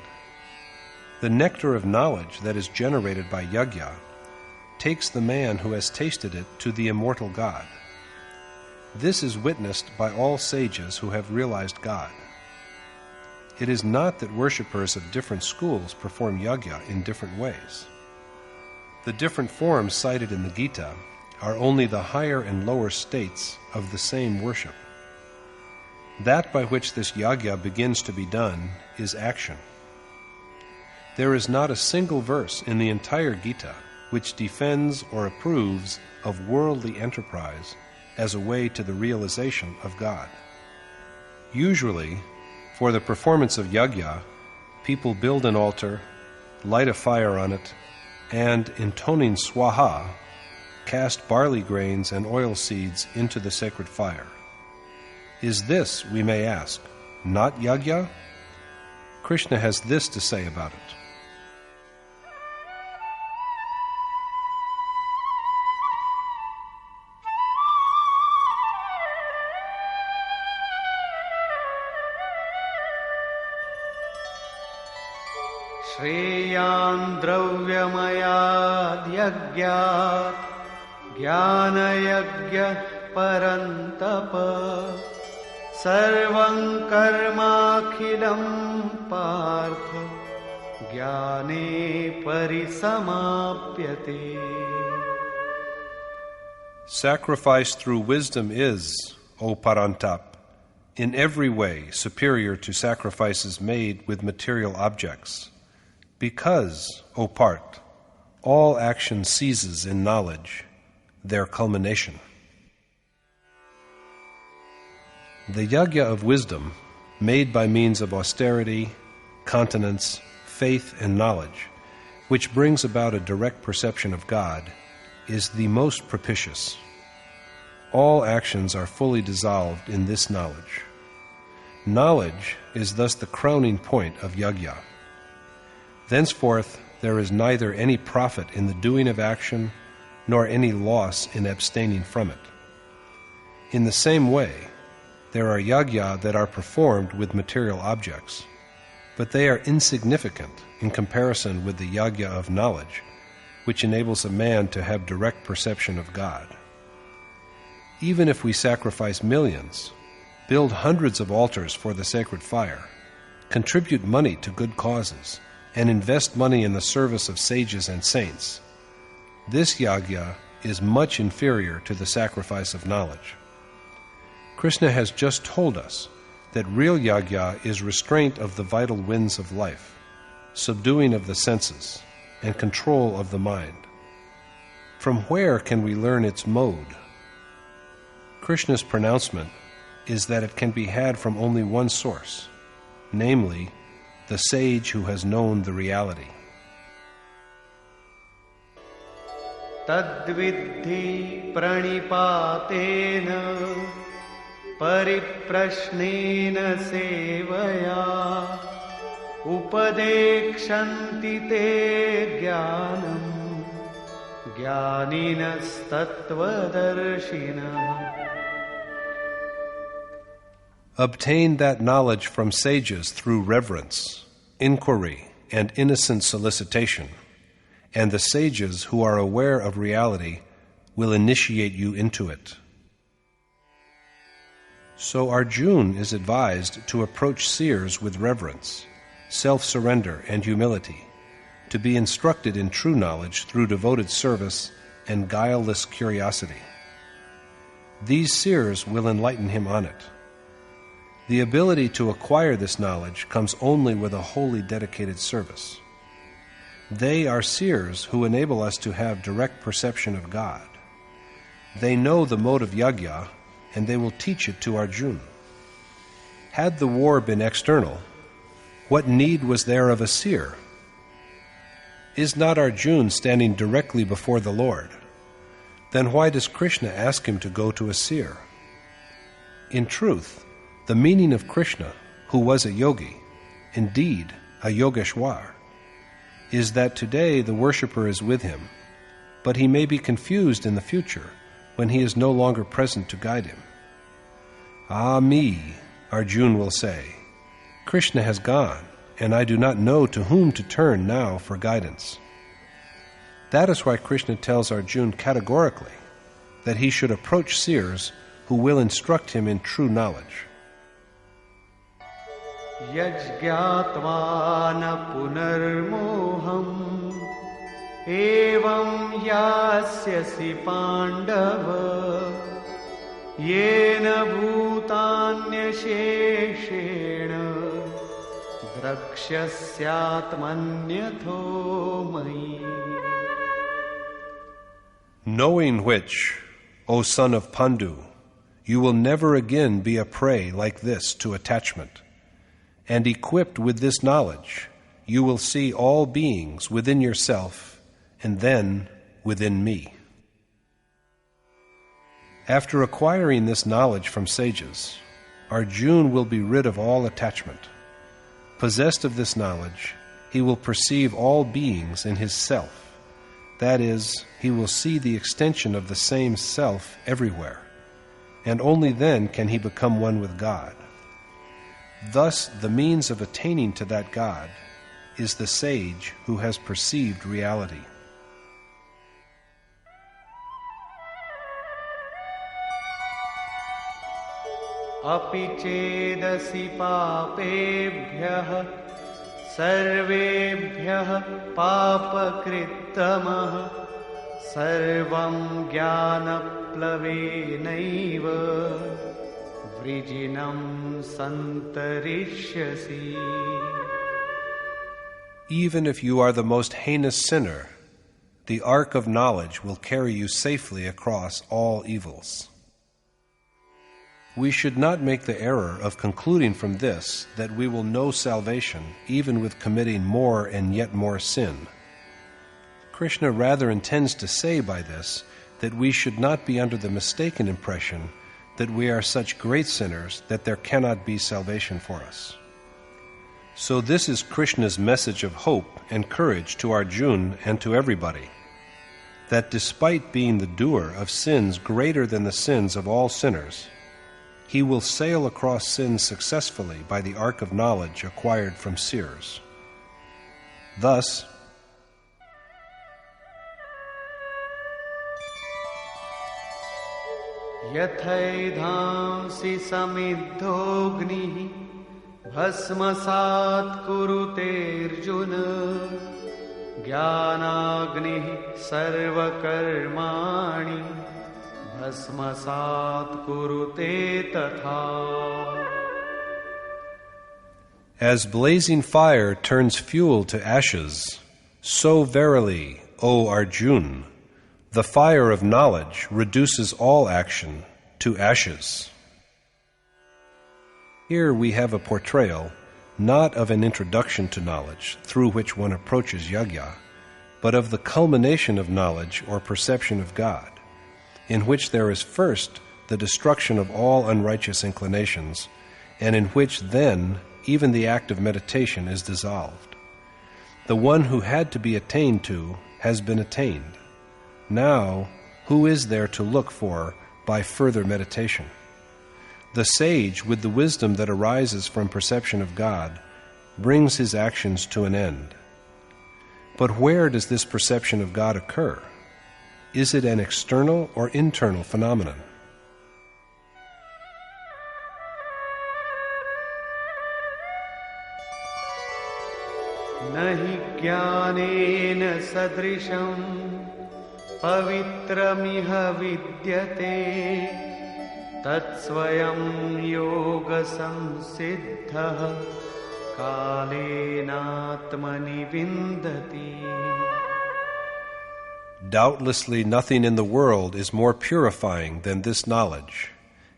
The nectar of knowledge that is generated by yajna takes the man who has tasted it to the immortal God. This is witnessed by all sages who have realized God. It is not that worshippers of different schools perform yajna in different ways. The different forms cited in the Gita are only the higher and lower states of the same worship. That by which this yajna begins to be done is action. There is not a single verse in the entire Gita which defends or approves of worldly enterprise as a way to the realization of God. Usually, for the performance of yajna, people build an altar, light a fire on it, and, intoning swaha, cast barley grains and oil seeds into the sacred fire. Is this, we may ask, not yajna? Krishna has this to say about it. श्रेयान् द्रव्यमयाद् यज्ञात् ज्ञानयज्ञः परन्तप सर्वं कर्माखिलं पार्थ ज्ञाने परिसमाप्यते. Sacrifice through wisdom is, O Parantap, in every way superior to sacrifices made with material objects. Because, O Parth, all action ceases in knowledge, their culmination. The yajna of wisdom, made by means of austerity, continence, faith, and knowledge, which brings about a direct perception of God, is the most propitious. All actions are fully dissolved in this knowledge. Knowledge is thus the crowning point of yajna. Thenceforth, there is neither any profit in the doing of action, nor any loss in abstaining from it. In the same way, there are yajna that are performed with material objects, but they are insignificant in comparison with the yajna of knowledge, which enables a man to have direct perception of God. Even if we sacrifice millions, build hundreds of altars for the sacred fire, contribute money to good causes, and invest money in the service of sages and saints, this yajna is much inferior to the sacrifice of knowledge. Krishna has just told us that real yajna is restraint of the vital winds of life, subduing of the senses, and control of the mind. From where can we learn its mode? Krishna's pronouncement is that it can be had from only one source, namely, the sage who has known the reality. Tadviddhi pranipatena pariprashnena sevaya upadekshanti te jnanam jnaninas tattvadarshina. Obtain that knowledge from sages through reverence, inquiry, and innocent solicitation, and the sages who are aware of reality will initiate you into it. So Arjuna is advised to approach seers with reverence, self-surrender, and humility, to be instructed in true knowledge through devoted service and guileless curiosity. These seers will enlighten him on it. The ability to acquire this knowledge comes only with a wholly dedicated service. They are seers who enable us to have direct perception of God. They know the mode of yajna, and they will teach it to Arjuna. Had the war been external, what need was there of a seer? Is not Arjuna standing directly before the Lord? Then why does Krishna ask him to go to a seer? In truth, the meaning of Krishna, who was a yogi, indeed a yogeshwar, is that today the worshipper is with him, but he may be confused in the future when he is no longer present to guide him. Ah me, Arjuna will say, Krishna has gone, and I do not know to whom to turn now for guidance. That is why Krishna tells Arjuna categorically that he should approach seers who will instruct him in true knowledge. Yajñātvā na punarmoham evam yasyasi pandava yena bhutanyasheshena drakshasyatmanyatho mayi. Knowing which, O son of Pandu, you will never again be a prey like this to attachment. And equipped with this knowledge, you will see all beings within yourself and then within me. After acquiring this knowledge from sages, Arjuna will be rid of all attachment. Possessed of this knowledge, he will perceive all beings in his self. That is, he will see the extension of the same self everywhere, and only then can he become one with God. Thus, the means of attaining to that God is the sage who has perceived reality. Api chedasi papebhyah sarvebhyah papakrittamah sarvam jnanaplavenaiva vrijinam santarishyasi. Even if you are the most heinous sinner, the ark of knowledge will carry you safely across all evils. We should not make the error of concluding from this that we will know salvation even with committing more and yet more sin. Krishna rather intends to say by this that we should not be under the mistaken impression that we are such great sinners that there cannot be salvation for us. So this is Krishna's message of hope and courage to Arjuna and to everybody, that despite being the doer of sins greater than the sins of all sinners, he will sail across sins successfully by the ark of knowledge acquired from seers. Thus, Yathaidhamsi samiddhogni bhasmasat kurute Arjuna jnanagni sarvakarmani bhasmasat kurute tatha. as blazing fire turns fuel to ashes, so verily, O Arjuna, the fire of knowledge reduces all action to ashes. Here we have a portrayal not of an introduction to knowledge through which one approaches yajna, but of the culmination of knowledge or perception of God, in which there is first the destruction of all unrighteous inclinations, and in which then even the act of meditation is dissolved. The one who had to be attained to has been attained. Now, who is there to look for by further meditation? The sage, with the wisdom that arises from perception of God, brings his actions to an end. But where does this perception of God occur? Is it an external or internal phenomenon? नहि ज्ञानेन सदृशं पवित्रमिह विद्यते तत्स्वयं योगसंसिद्धः कालेनात्मनि विन्दति. Doubtlessly nothing in the world is more purifying than this knowledge,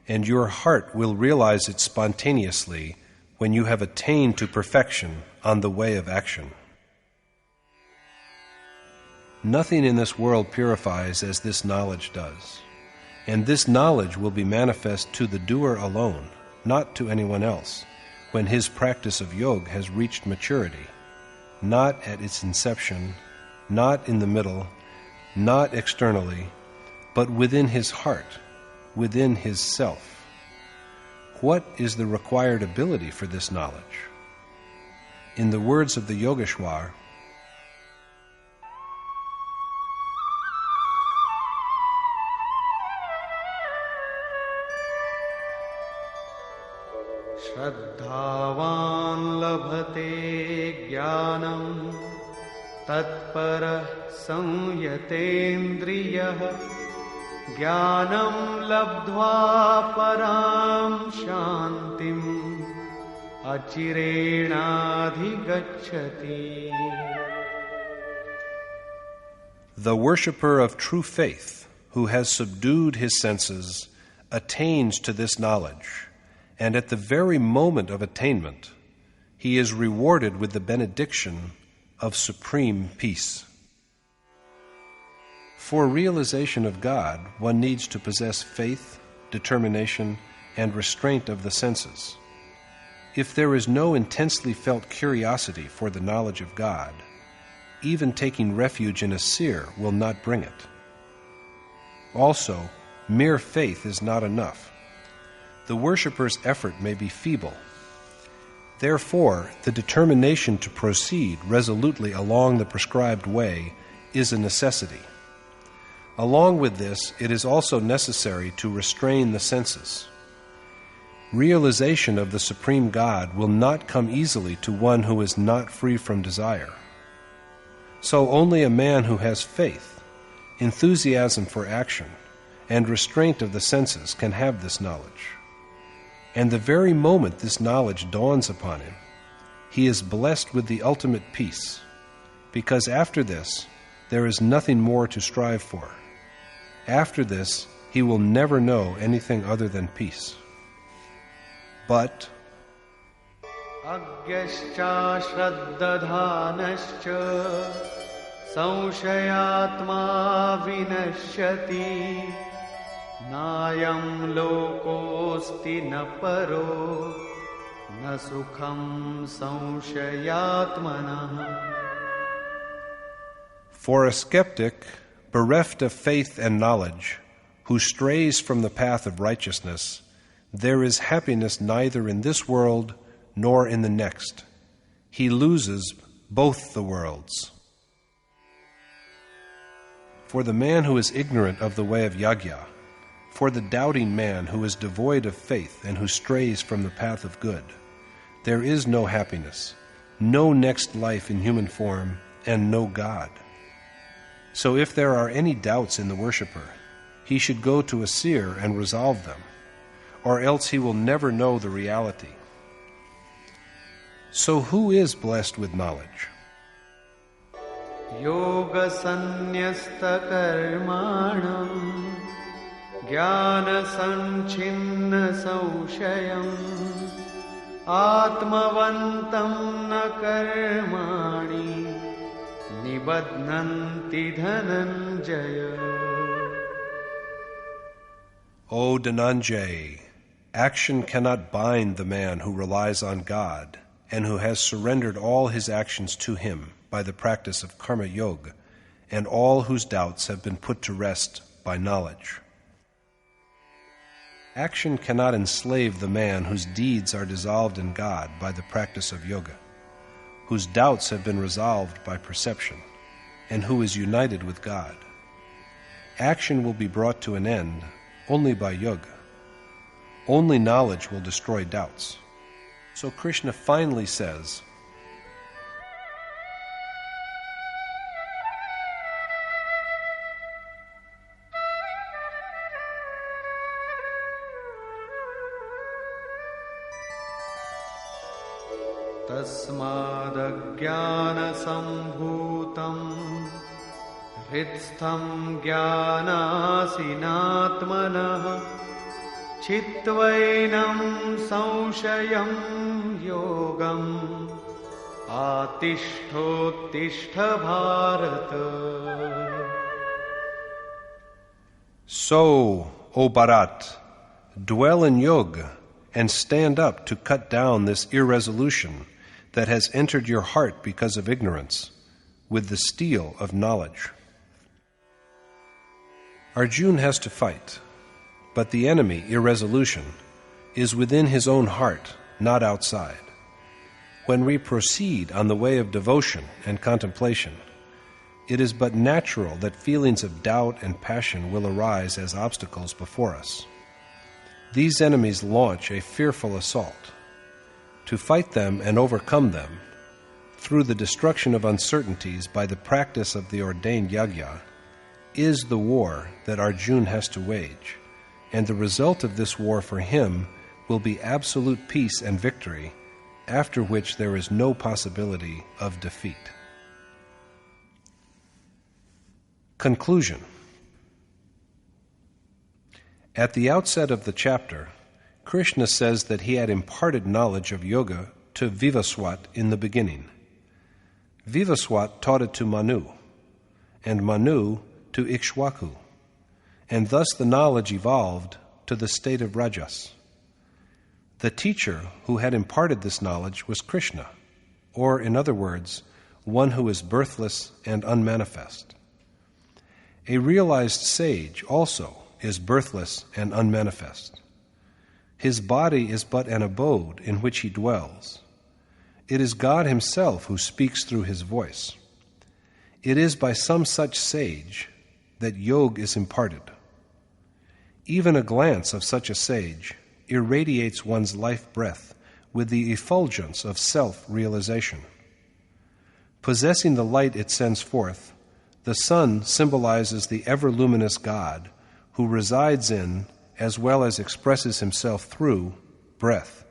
and your heart will realize it spontaneously when you have attained to perfection on the way of action. Nothing in this world purifies as this knowledge does, and this knowledge will be manifest to the doer alone, not to anyone else, when his practice of yoga has reached maturity, not at its inception, not in the middle, not externally, but within his heart, within his self. What is the required ability for this knowledge? In the words of the Yogeshwar, श्रद्धावान् लभते ज्ञानं तत्परः संयतेन्द्रियः ज्ञानं लब्ध्वा परां शान्तिम् अचिरेणाधिगच्छति. The worshipper of true faith, who has subdued his senses, attains to this knowledge, and at the very moment of attainment, he is rewarded with the benediction of supreme peace. For realization of God, one needs to possess faith, determination, and restraint of the senses. If there is no intensely felt curiosity for the knowledge of God, even taking refuge in a seer will not bring it. Also, mere faith is not enough. The worshipper's effort may be feeble. Therefore, the determination to proceed resolutely along the prescribed way is a necessity. Along with this, it is also necessary to restrain the senses. Realization of the Supreme God will not come easily to one who is not free from desire. So only a man who has faith, enthusiasm for action, and restraint of the senses can have this knowledge. And the very moment this knowledge dawns upon him, he is blessed with the ultimate peace, because after this, there is nothing more to strive for. After this, he will never know anything other than peace. But Agyascha shraddadhanascha संशयात्मा विनश्यति नायं लोकोऽस्ति न परो न सुखं संशयात्मनः. For a skeptic, bereft of faith and knowledge, who strays from the path of righteousness, there is happiness neither in this world nor in the next. He loses both the worlds. For the man who is ignorant of the way of yajna, for the doubting man who is devoid of faith and who strays from the path of good, there is no happiness, no next life in human form, and no God. So if there are any doubts in the worshipper, he should go to a seer and resolve them, or else he will never know the reality. So who is blessed with knowledge? Yoga sanyasta karmanam jnana sanchinna saushayam atmavantam na karmani nibadnanti dhananjaya. O Dhananjay, action cannot bind the man who relies on God and who has surrendered all his actions to him by the practice of karma yoga, and all whose doubts have been put to rest by knowledge. Action cannot enslave the man whose deeds are dissolved in God by the practice of yoga, whose doubts have been resolved by perception, and who is united with God. Action will be brought to an end only by yoga. Only knowledge will destroy doubts. So Krishna finally says, तस्मादज्ञानसम्भूतं हृत्स्थं ज्ञानासिनात्मनः चित्वैनं संशयं योगम् आतिष्ठोत्तिष्ठ Bharat. So, O Bharat, dwell in yoga and stand up to cut down this irresolution that has entered your heart because of ignorance, with the steel of knowledge. Arjuna has to fight, but the enemy, irresolution, is within his own heart, not outside. When we proceed on the way of devotion and contemplation, it is but natural that feelings of doubt and passion will arise as obstacles before us. These enemies launch a fearful assault. To fight them and overcome them, through the destruction of uncertainties by the practice of the ordained yajna, is the war that Arjuna has to wage, and the result of this war for him will be absolute peace and victory, after which there is no possibility of defeat. Conclusion. At the outset of the chapter, Krishna says that he had imparted knowledge of yoga to Vivaswat in the beginning. Vivaswat taught it to Manu, and Manu to Ikshwaku, and thus the knowledge evolved to the state of Rajas. The teacher who had imparted this knowledge was Krishna, or in other words, one who is birthless and unmanifest. A realized sage also is birthless and unmanifest. His body is but an abode in which he dwells. It is God himself who speaks through his voice. It is by some such sage that yoga is imparted. Even a glance of such a sage irradiates one's life breath with the effulgence of self-realization. Possessing the light it sends forth, the sun symbolizes the ever-luminous God who resides in, as well as expresses himself through, breath.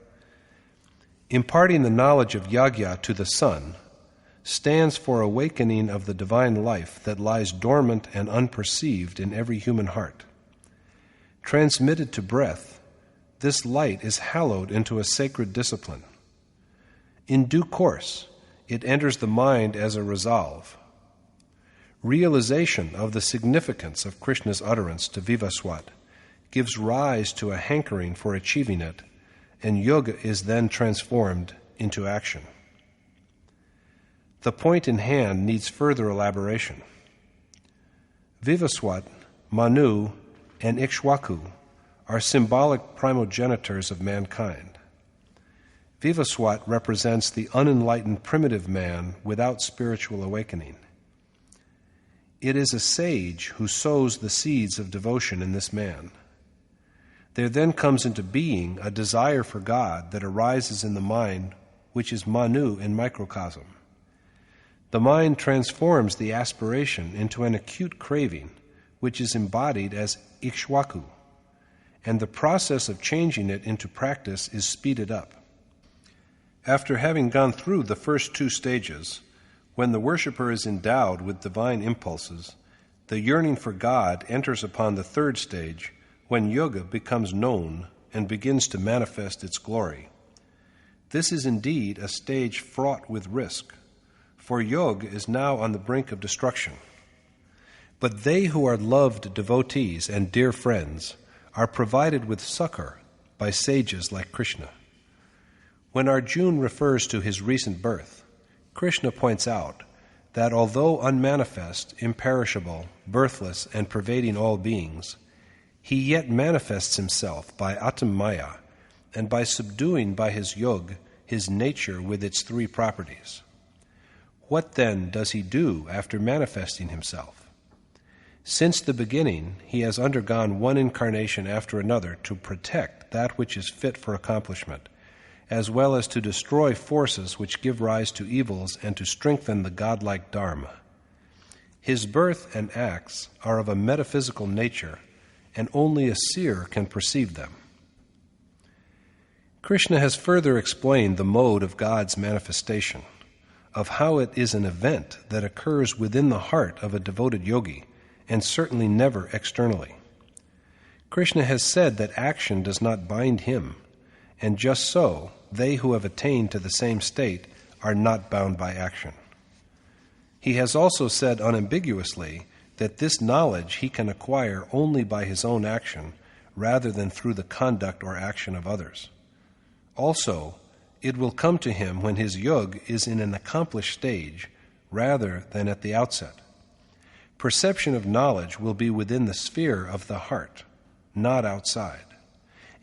Imparting the knowledge of yajna to the sun stands for awakening of the divine life that lies dormant and unperceived in every human heart. Transmitted to breath, this light is hallowed into a sacred discipline. In due course, it enters the mind as a resolve. Realization of the significance of Krishna's utterance to Vivaswat gives rise to a hankering for achieving it, and yoga is then transformed into action. The point in hand needs further elaboration. Vivaswat, Manu, and Ikshwaku are symbolic primogenitors of mankind. Vivaswat represents the unenlightened primitive man without spiritual awakening. It is a sage who sows the seeds of devotion in this man. There then comes into being a desire for God that arises in the mind, which is Manu in microcosm. The mind transforms the aspiration into an acute craving, which is embodied as Ikshwaku, and the process of changing it into practice is speeded up. After having gone through the first two stages, when the worshipper is endowed with divine impulses, the yearning for God enters upon the third stage, when yoga becomes known and begins to manifest its glory. This is indeed a stage fraught with risk, for yoga is now on the brink of destruction. But they who are loved devotees and dear friends are provided with succor by sages like Krishna. When Arjuna refers to his recent birth, Krishna points out that although unmanifest, imperishable, birthless, and pervading all beings, he yet manifests himself by Atam-maya and by subduing by his yoga his nature with its three properties. What then does he do after manifesting himself? Since the beginning, he has undergone one incarnation after another to protect that which is fit for accomplishment, as well as to destroy forces which give rise to evils and to strengthen the godlike Dharma. His birth and acts are of a metaphysical nature, and only a seer can perceive them. Krishna has further explained the mode of God's manifestation, of how it is an event that occurs within the heart of a devoted yogi, and certainly never externally. Krishna has said that action does not bind him, and just so, they who have attained to the same state are not bound by action. He has also said unambiguously that this knowledge he can acquire only by his own action, rather than through the conduct or action of others. Also, it will come to him when his yog is in an accomplished stage, rather than at the outset. Perception of knowledge will be within the sphere of the heart, not outside,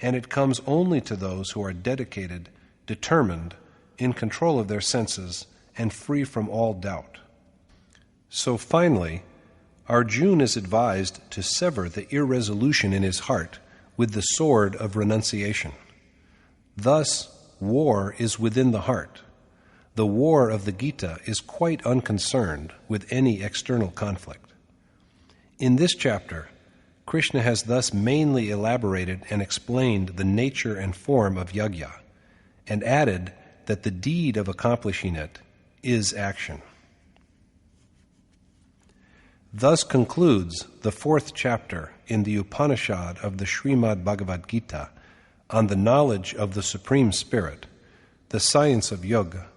and it comes only to those who are dedicated, determined, in control of their senses, and free from all doubt. So finally, Arjuna is advised to sever the irresolution in his heart with the sword of renunciation. Thus, war is within the heart. The war of the Gita is quite unconcerned with any external conflict. In this chapter, Krishna has thus mainly elaborated and explained the nature and form of yajna, and added that the deed of accomplishing it is action. Thus concludes the 4th chapter in the Upanishad of the Srimad Bhagavad Gita on the knowledge of the Supreme Spirit, the science of yoga,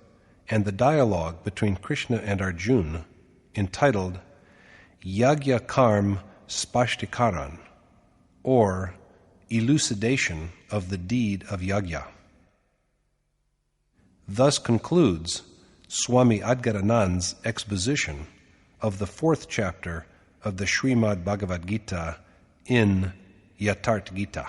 and the dialogue between Krishna and Arjuna, entitled Yagya Karm Spashtikaran, or Elucidation of the Deed of Yajna. Thus concludes Swami Adgaranand's exposition of the 4th chapter of the Srimad Bhagavad Gita in Yadhartha Gita.